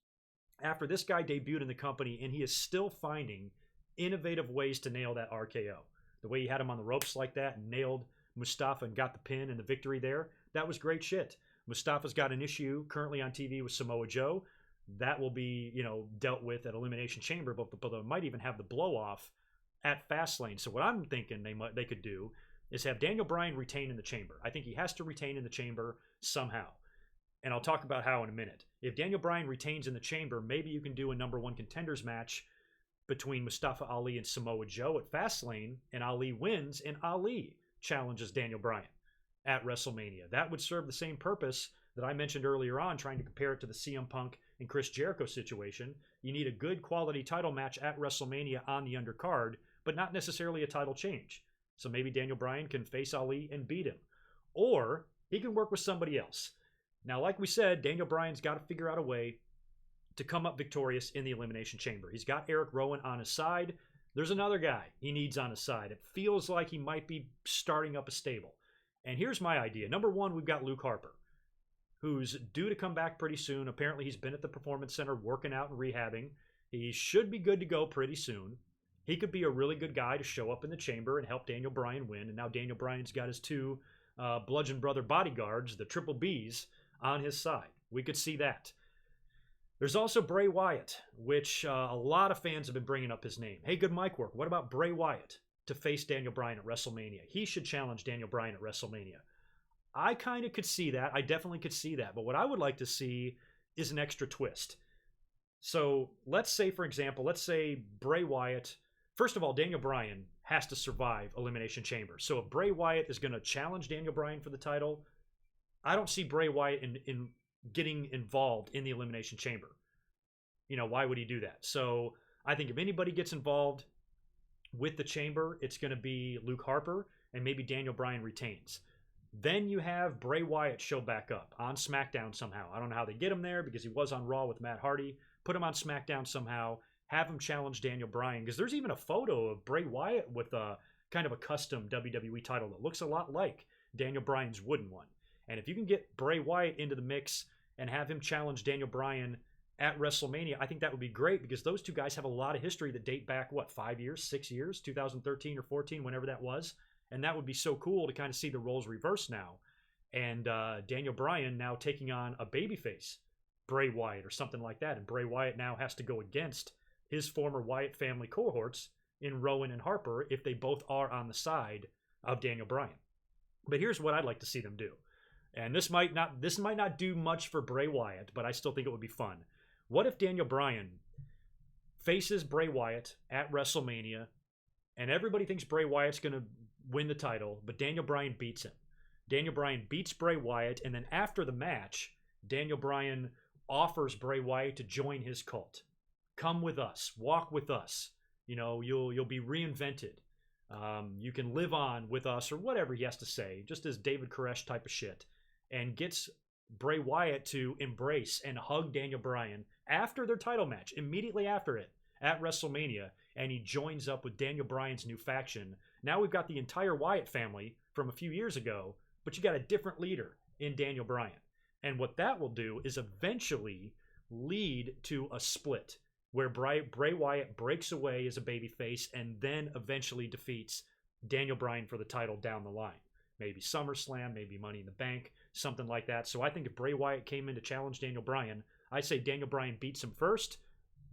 after this guy debuted in the company, and he is still finding innovative ways to nail that RKO. The way he had him on the ropes like that and nailed Mustafa and got the pin and the victory there, that was great shit. Mustafa's got an issue currently on TV with Samoa Joe. That will be, dealt with at Elimination Chamber, but they might even have the blow-off at Fastlane. So what I'm thinking they could do is have Daniel Bryan retain in the Chamber. I think he has to retain in the Chamber somehow. And I'll talk about how in a minute. If Daniel Bryan retains in the Chamber, maybe you can do a number one contenders match between Mustafa Ali and Samoa Joe at Fastlane, and Ali wins, and Ali challenges Daniel Bryan at WrestleMania. That would serve the same purpose that I mentioned earlier on, trying to compare it to the CM Punk and Chris Jericho situation. You need a good quality title match at WrestleMania on the undercard, but not necessarily a title change. So maybe Daniel Bryan can face Ali and beat him. Or he can work with somebody else. Now, like we said, Daniel Bryan's got to figure out a way to come up victorious in the Elimination Chamber. He's got Eric Rowan on his side. There's another guy he needs on his side. It feels like he might be starting up a stable. And here's my idea. Number one, we've got Luke Harper, who's due to come back pretty soon. Apparently, he's been at the Performance Center working out and rehabbing. He should be good to go pretty soon. He could be a really good guy to show up in the Chamber and help Daniel Bryan win. And now Daniel Bryan's got his two Bludgeon Brother bodyguards, the Triple Bs, on his side. We could see that. There's also Bray Wyatt, which a lot of fans have been bringing up his name. Hey, GoodMicWork, what about Bray Wyatt to face Daniel Bryan at WrestleMania? He should challenge Daniel Bryan at WrestleMania. I kind of could see that. I definitely could see that. But what I would like to see is an extra twist. So let's say, for example, Bray Wyatt. First of all, Daniel Bryan has to survive Elimination Chamber. So if Bray Wyatt is going to challenge Daniel Bryan for the title, I don't see Bray Wyatt in getting involved in the Elimination Chamber. Why would he do that? So I think if anybody gets involved with the Chamber, it's going to be Luke Harper, and maybe Daniel Bryan retains. Then you have Bray Wyatt show back up on SmackDown somehow. I don't know how they get him there because he was on Raw with Matt Hardy. Put him on SmackDown somehow. Have him challenge Daniel Bryan, because there's even a photo of Bray Wyatt with a kind of a custom WWE title that looks a lot like Daniel Bryan's wooden one. And if you can get Bray Wyatt into the mix and have him challenge Daniel Bryan at WrestleMania, I think that would be great, because those two guys have a lot of history that date back, 5 years, 6 years, 2013 or 14, whenever that was. And that would be so cool to kind of see the roles reversed now. And Daniel Bryan now taking on a babyface, Bray Wyatt, or something like that. And Bray Wyatt now has to go against his former Wyatt family cohorts in Rowan and Harper if they both are on the side of Daniel Bryan. But here's what I'd like to see them do. And this might not do much for Bray Wyatt, but I still think it would be fun. What if Daniel Bryan faces Bray Wyatt at WrestleMania, and everybody thinks Bray Wyatt's going to win the title, but Daniel Bryan beats him. Daniel Bryan beats Bray Wyatt, and then after the match, Daniel Bryan offers Bray Wyatt to join his cult. Come with us. Walk with us. You'll be reinvented. You can live on with us, or whatever he has to say, just as David Koresh type of shit, and gets Bray Wyatt to embrace and hug Daniel Bryan after their title match, immediately after it, at WrestleMania, and he joins up with Daniel Bryan's new faction. Now we've got the entire Wyatt family from a few years ago, but you got a different leader in Daniel Bryan. And what that will do is eventually lead to a split, where Bray Wyatt breaks away as a babyface and then eventually defeats Daniel Bryan for the title down the line. Maybe SummerSlam, maybe Money in the Bank, something like that. So I think if Bray Wyatt came in to challenge Daniel Bryan, I say Daniel Bryan beats him first,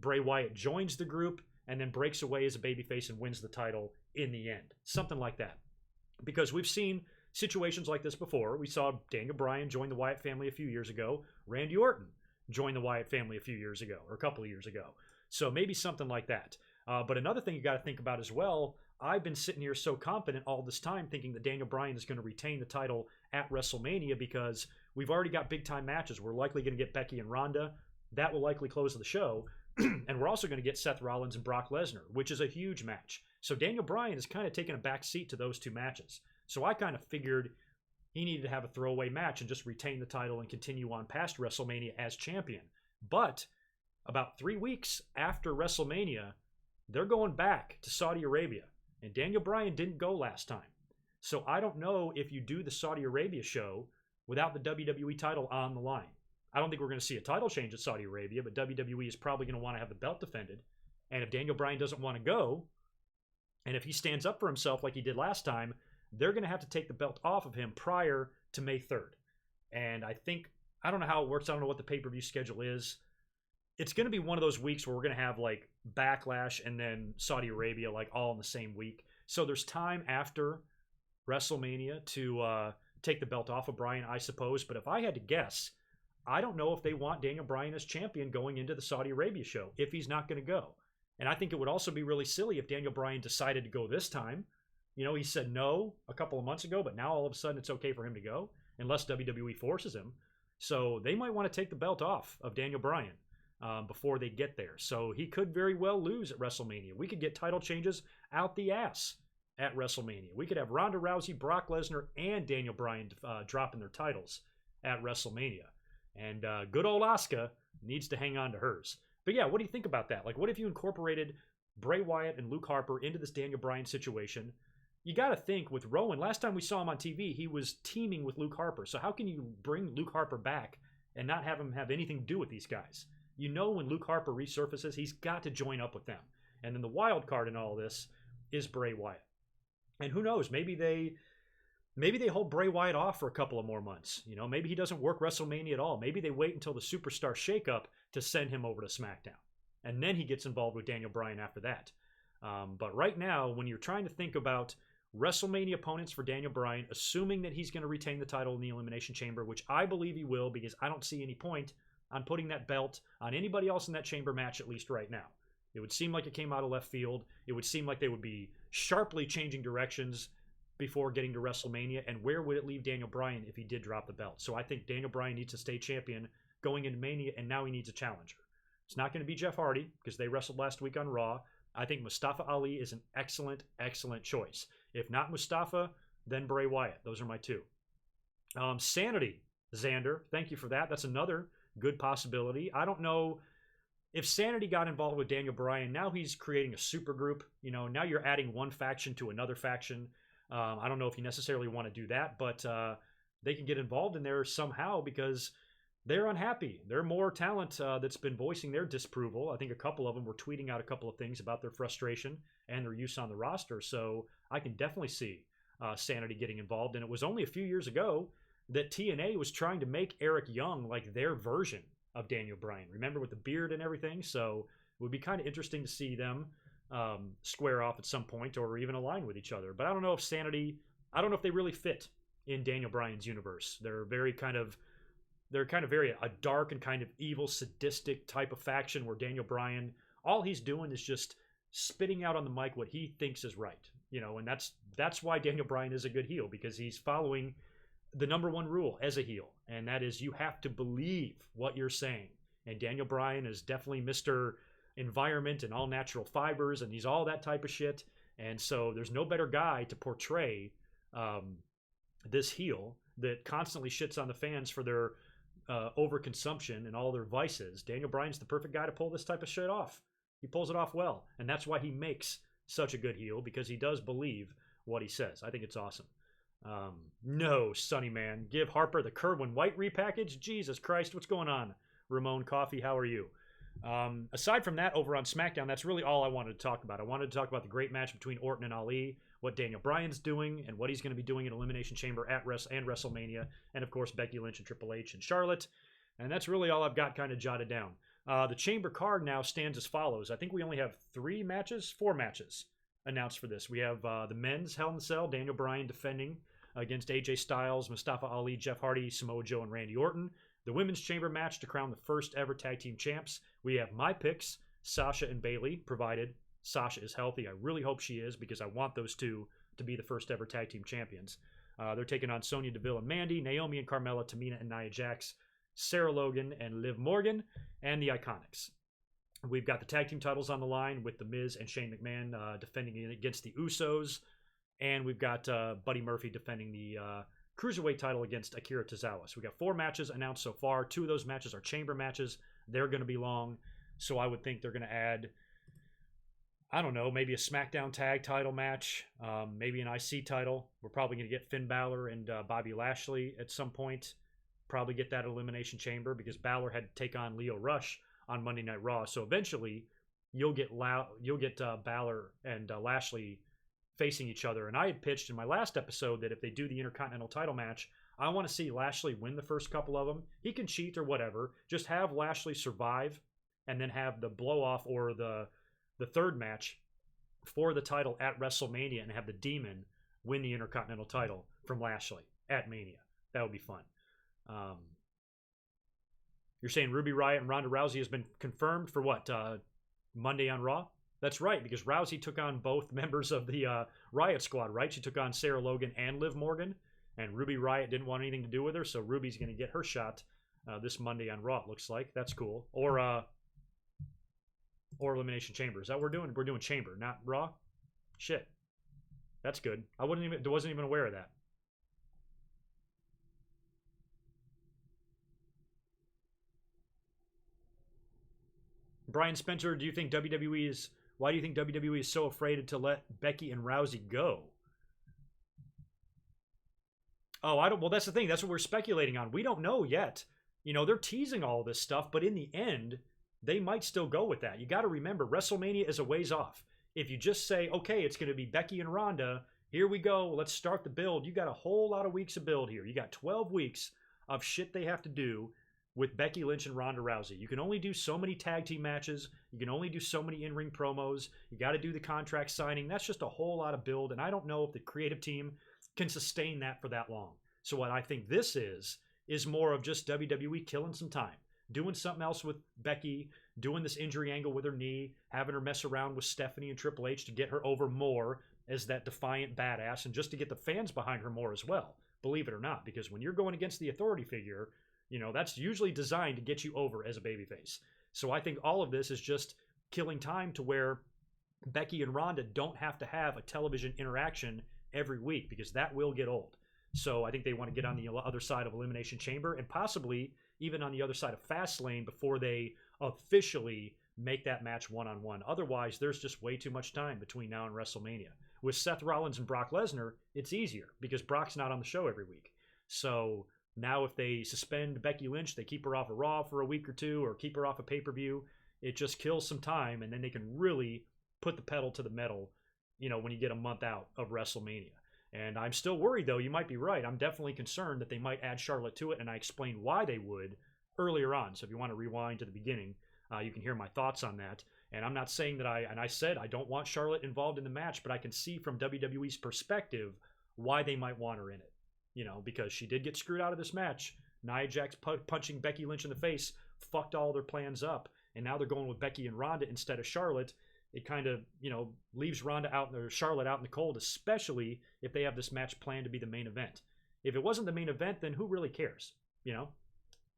Bray Wyatt joins the group, and then breaks away as a babyface and wins the title in the end. Something like that. Because we've seen situations like this before. We saw Daniel Bryan join the Wyatt family a few years ago. Randy Orton joined the Wyatt family a few years ago, or a couple of years ago. So maybe something like that. But another thing you got to think about as well, I've been sitting here so confident all this time thinking that Daniel Bryan is going to retain the title at WrestleMania because we've already got big-time matches. We're likely going to get Becky and Ronda. That will likely close the show. And we're also going to get Seth Rollins and Brock Lesnar, which is a huge match. So Daniel Bryan is kind of taking a back seat to those two matches. So I kind of figured he needed to have a throwaway match and just retain the title and continue on past WrestleMania as champion. But about 3 weeks after WrestleMania, they're going back to Saudi Arabia. And Daniel Bryan didn't go last time. So I don't know if you do the Saudi Arabia show without the WWE title on the line. I don't think we're going to see a title change at Saudi Arabia, but WWE is probably going to want to have the belt defended. And if Daniel Bryan doesn't want to go, and if he stands up for himself like he did last time, they're going to have to take the belt off of him prior to May 3rd. And I don't know how it works. I don't know what the pay-per-view schedule is. It's going to be one of those weeks where we're going to have like Backlash and then Saudi Arabia like all in the same week. So there's time after WrestleMania to take the belt off of Bryan, I suppose. But if I had to guess, I don't know if they want Daniel Bryan as champion going into the Saudi Arabia show if he's not going to go. And I think it would also be really silly if Daniel Bryan decided to go this time. You know, he said no a couple of months ago, but now all of a sudden it's okay for him to go unless WWE forces him. So they might want to take the belt off of Daniel Bryan before they get there. So he could very well lose at WrestleMania. We could get title changes out the ass at WrestleMania. We could have Ronda Rousey, Brock Lesnar, and Daniel Bryan dropping their titles at WrestleMania. And good old Asuka needs to hang on to hers. But yeah, what do you think about that? Like, what if you incorporated Bray Wyatt and Luke Harper into this Daniel Bryan situation? You got to think with Rowan, last time we saw him on TV, he was teaming with Luke Harper. So how can you bring Luke Harper back and not have him have anything to do with these guys? You know when Luke Harper resurfaces, he's got to join up with them. And then the wild card in all this is Bray Wyatt. And who knows, maybe they hold Bray Wyatt off for a couple of more months. You know, maybe he doesn't work WrestleMania at all. Maybe they wait until the Superstar Shakeup to send him over to SmackDown. And then he gets involved with Daniel Bryan after that. But right now, when you're trying to think about WrestleMania opponents for Daniel Bryan, assuming that he's going to retain the title in the Elimination Chamber, which I believe he will because I don't see any point on putting that belt on anybody else in that chamber match, at least right now. It would seem like it came out of left field. It would seem like they would be sharply changing directions before getting to WrestleMania. And where would it leave Daniel Bryan if he did drop the belt? So I think Daniel Bryan needs to stay champion going into Mania, and now he needs a challenger. It's not going to be Jeff Hardy because they wrestled last week on Raw. I think Mustafa Ali is an excellent, excellent choice. If not Mustafa, then Bray Wyatt. Those are my two. Sanity, Xander. Thank you for that. That's another good possibility. I don't know if Sanity got involved with Daniel Bryan. Now he's creating a super group. You know, now you're adding one faction to another faction. I don't know if you necessarily want to do that, but they can get involved in there somehow because they're unhappy. They're more talent that's been voicing their disapproval. I think a couple of them were tweeting out a couple of things about their frustration and their use on the roster. So I can definitely see Sanity getting involved. And it was only a few years ago that TNA was trying to make Eric Young like their version of Daniel Bryan. Remember, with the beard and everything? So it would be kind of interesting to see them square off at some point or even align with each other. But I don't know if Sanity, I don't know if they really fit in Daniel Bryan's universe. They're kind of very a dark and kind of evil, sadistic type of faction where Daniel Bryan, all he's doing is just spitting out on the mic what he thinks is right. You know, and that's why Daniel Bryan is a good heel, because he's following the number one rule as a heel, and that is you have to believe what you're saying. And Daniel Bryan is definitely Mr. Environment and all natural fibers, and he's all that type of shit. And so there's no better guy to portray this heel that constantly shits on the fans for their overconsumption and all their vices. Daniel Bryan's the perfect guy to pull this type of shit off. He pulls it off well, and that's why he makes such a good heel, because he does believe what he says. I think it's awesome. No, Sonny Man. Give Harper the Kerwin White repackage? Jesus Christ, what's going on? Ramon Coffee, how are you? Aside from that, over on SmackDown, that's really all I wanted to talk about. I wanted to talk about the great match between Orton and Ali. what Daniel Bryan's doing and what he's going to be doing in Elimination Chamber and WrestleMania, and of course Becky Lynch and Triple H and Charlotte. And that's really all I've got kind of jotted down. The Chamber card now stands as follows. I think we only have 4 matches announced for this. We have the men's Hell in the Cell, Daniel Bryan defending against AJ Styles, Mustafa Ali, Jeff Hardy, Samoa Joe, and Randy Orton. The women's chamber match to crown the first ever tag team champs. We have my picks, Sasha and Bayley, provided Sasha is healthy. I really hope she is because I want those two to be the first ever tag team champions. They're taking on Sonya Deville and Mandy, Naomi and Carmella, Tamina and Nia Jax, Sarah Logan and Liv Morgan, and the Iconics. We've got the tag team titles on the line with The Miz and Shane McMahon defending against the Usos. And we've got Buddy Murphy defending the Cruiserweight title against Akira Tozawa. So we got 4 matches announced so far. 2 of those matches are chamber matches. They're going to be long. So I would think they're going to add, I don't know, maybe a SmackDown tag title match, maybe an IC title. We're probably going to get Finn Balor and Bobby Lashley at some point. Probably get that Elimination Chamber because Balor had to take on Lio Rush on Monday Night Raw. So eventually you'll get Balor and Lashley facing each other. And I had pitched in my last episode that if they do the Intercontinental title match, I want to see Lashley win the first couple of them. He can cheat or whatever. Just have Lashley survive and then have the blow off or the third match for the title at WrestleMania and have the Demon win the Intercontinental title from Lashley at Mania. That would be fun. You're saying Ruby Riott and Ronda Rousey has been confirmed for what? Monday on Raw? That's right, because Rousey took on both members of the Riott Squad, right? She took on Sarah Logan and Liv Morgan, and Ruby Riott didn't want anything to do with her, so Ruby's going to get her shot this Monday on Raw, it looks like. That's cool. Or Elimination Chamber. Is that what we're doing? We're doing Chamber, not Raw? Shit. That's good. I wasn't even aware of that. Brian Spencer, why do you think WWE is so afraid to let Becky and Rousey go? Oh, well, that's the thing. That's what we're speculating on. We don't know yet. You know, they're teasing all this stuff, but in the end, they might still go with that. You got to remember, WrestleMania is a ways off. If you just say, okay, it's going to be Becky and Ronda, here we go, let's start the build. You got a whole lot of weeks of build here. You got 12 weeks of shit they have to do with Becky Lynch and Ronda Rousey. You can only do so many tag team matches. You can only do so many in-ring promos. You got to do the contract signing. That's just a whole lot of build, and I don't know if the creative team can sustain that for that long. So what I think this is more of just WWE killing some time, doing something else with Becky, doing this injury angle with her knee, having her mess around with Stephanie and Triple H to get her over more as that defiant badass, and just to get the fans behind her more as well, believe it or not, because when you're going against the authority figure, you know, that's usually designed to get you over as a babyface. So I think all of this is just killing time to where Becky and Ronda don't have to have a television interaction every week because that will get old. So I think they want to get on the other side of Elimination Chamber and possibly even on the other side of Fastlane before they officially make that match one-on-one. Otherwise, there's just way too much time between now and WrestleMania. With Seth Rollins and Brock Lesnar, it's easier because Brock's not on the show every week. So now if they suspend Becky Lynch, they keep her off of Raw for a week or two or keep her off a pay-per-view, it just kills some time, and then they can really put the pedal to the metal, you know, when you get a month out of WrestleMania. And I'm still worried, though. You might be right. I'm definitely concerned that they might add Charlotte to it, and I explained why they would earlier on. So if you want to rewind to the beginning, you can hear my thoughts on that. And I'm not saying that I said I don't want Charlotte involved in the match, but I can see from WWE's perspective why they might want her in it. You know, because she did get screwed out of this match. Nia Jax punching Becky Lynch in the face fucked all their plans up. And now they're going with Becky and Ronda instead of Charlotte. It kind of, you know, leaves Charlotte out in the cold, especially if they have this match planned to be the main event. If it wasn't the main event, then who really cares? You know,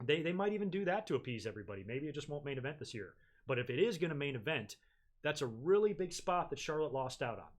they might even do that to appease everybody. Maybe it just won't main event this year. But if it is going to main event, that's a really big spot that Charlotte lost out on.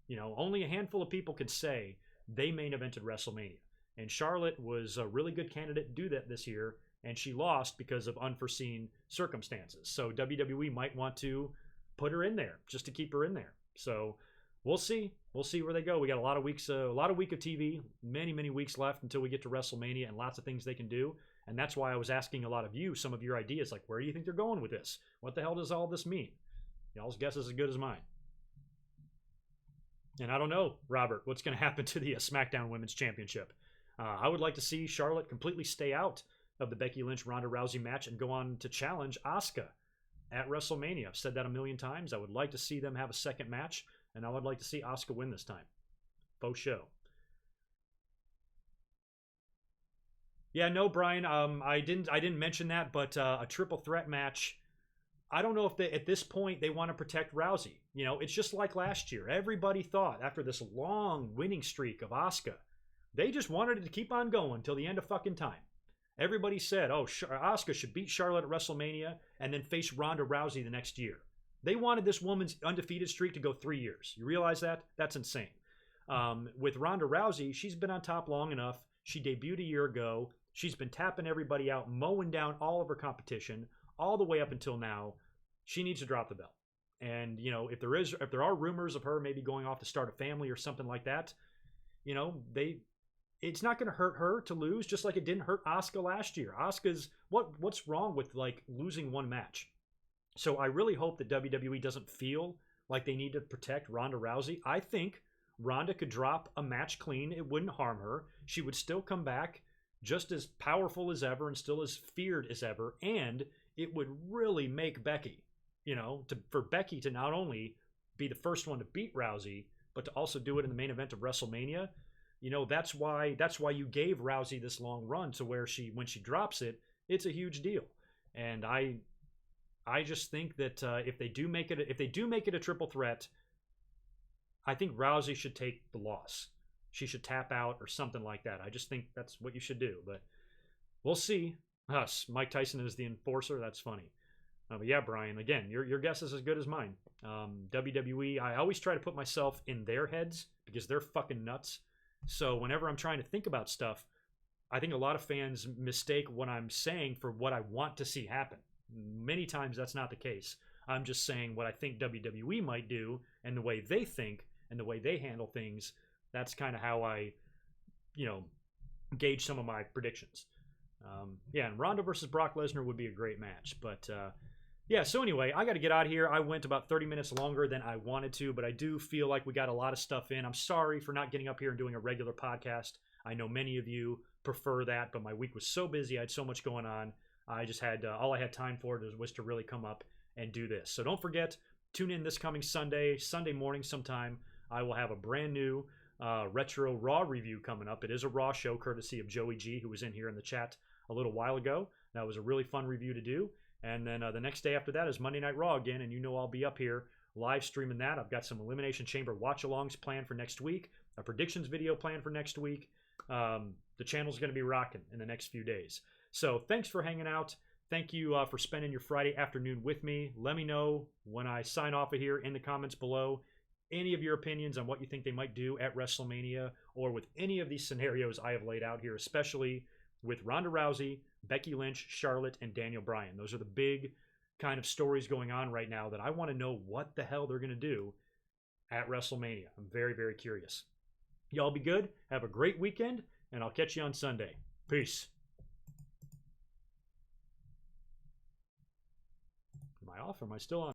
You know, only a handful of people could say they main evented WrestleMania. And Charlotte was a really good candidate to do that this year, and she lost because of unforeseen circumstances. So WWE might want to put her in there just to keep her in there. So we'll see. We'll see where they go. We got a lot of week of TV, many weeks left until we get to WrestleMania, and lots of things they can do. And that's why I was asking a lot of you some of your ideas, like, where do you think they're going with this? What the hell does all this mean? Y'all's guess is as good as mine. And I don't know, Robert, what's going to happen to the SmackDown Women's Championship. I would like to see Charlotte completely stay out of the Becky Lynch Ronda Rousey match and go on to challenge Asuka at WrestleMania. I've said that a million times. I would like to see them have a second match, and I would like to see Asuka win this time. Faux show. Yeah, no, Brian. I didn't mention that, but a triple threat match. I don't know if they, at this point, they want to protect Rousey. You know, it's just like last year. Everybody thought after this long winning streak of Asuka, they just wanted it to keep on going till the end of fucking time. Everybody said, oh, Asuka should beat Charlotte at WrestleMania and then face Ronda Rousey the next year. They wanted this woman's undefeated streak to go 3 years. You realize that? That's insane. With Ronda Rousey, she's been on top long enough. She debuted a year ago. She's been tapping everybody out, mowing down all of her competition, all the way up until now. She needs to drop the belt. And, you know, if there are rumors of her maybe going off to start a family or something like that, you know, it's not going to hurt her to lose, just like it didn't hurt Asuka last year. Asuka's, what's wrong with, like, losing one match? So I really hope that WWE doesn't feel like they need to protect Ronda Rousey. I think Ronda could drop a match clean. It wouldn't harm her. She would still come back just as powerful as ever and still as feared as ever. And it would really make Becky, you know, for Becky to not only be the first one to beat Rousey, but to also do it in the main event of WrestleMania. You know, that's why you gave Rousey this long run to where when she drops it, it's a huge deal. And I just think that if they do make it a triple threat, I think Rousey should take the loss. She should tap out or something like that. I just think that's what you should do. But we'll see. Mike Tyson is the enforcer. That's funny. But yeah, Brian, again, your guess is as good as mine. WWE, I always try to put myself in their heads because they're fucking nuts. So whenever I'm trying to think about stuff, I think a lot of fans mistake what I'm saying for what I want to see happen. Many times that's not the case. I'm just saying what I think WWE might do and the way they think and the way they handle things. That's kind of how I, you know, gauge some of my predictions. Yeah, and Ronda versus Brock Lesnar would be a great match. But yeah, so anyway, I got to get out of here. I went about 30 minutes longer than I wanted to, but I do feel like we got a lot of stuff in. I'm sorry for not getting up here and doing a regular podcast. I know many of you prefer that, but my week was so busy. I had so much going on. I just had all I had time for was to really come up and do this. So don't forget, tune in this coming Sunday morning sometime. I will have a brand new Retro Raw review coming up. It is a Raw show courtesy of Joey G, who was in here in the chat a little while ago. That was a really fun review to do. And then the next day after that is Monday Night Raw again, and you know I'll be up here live streaming that. I've got some Elimination Chamber watch-alongs planned for next week, a predictions video planned for next week. The channel's going to be rocking in the next few days. So thanks for hanging out. Thank you for spending your Friday afternoon with me. Let me know when I sign off of here in the comments below any of your opinions on what you think they might do at WrestleMania or with any of these scenarios I have laid out here, especially with Ronda Rousey, Becky Lynch, Charlotte, and Daniel Bryan. Those are the big kind of stories going on right now that I want to know what the hell they're going to do at WrestleMania. I'm very, very curious. Y'all be good. Have a great weekend, and I'll catch you on Sunday. Peace. Am I off or am I still on?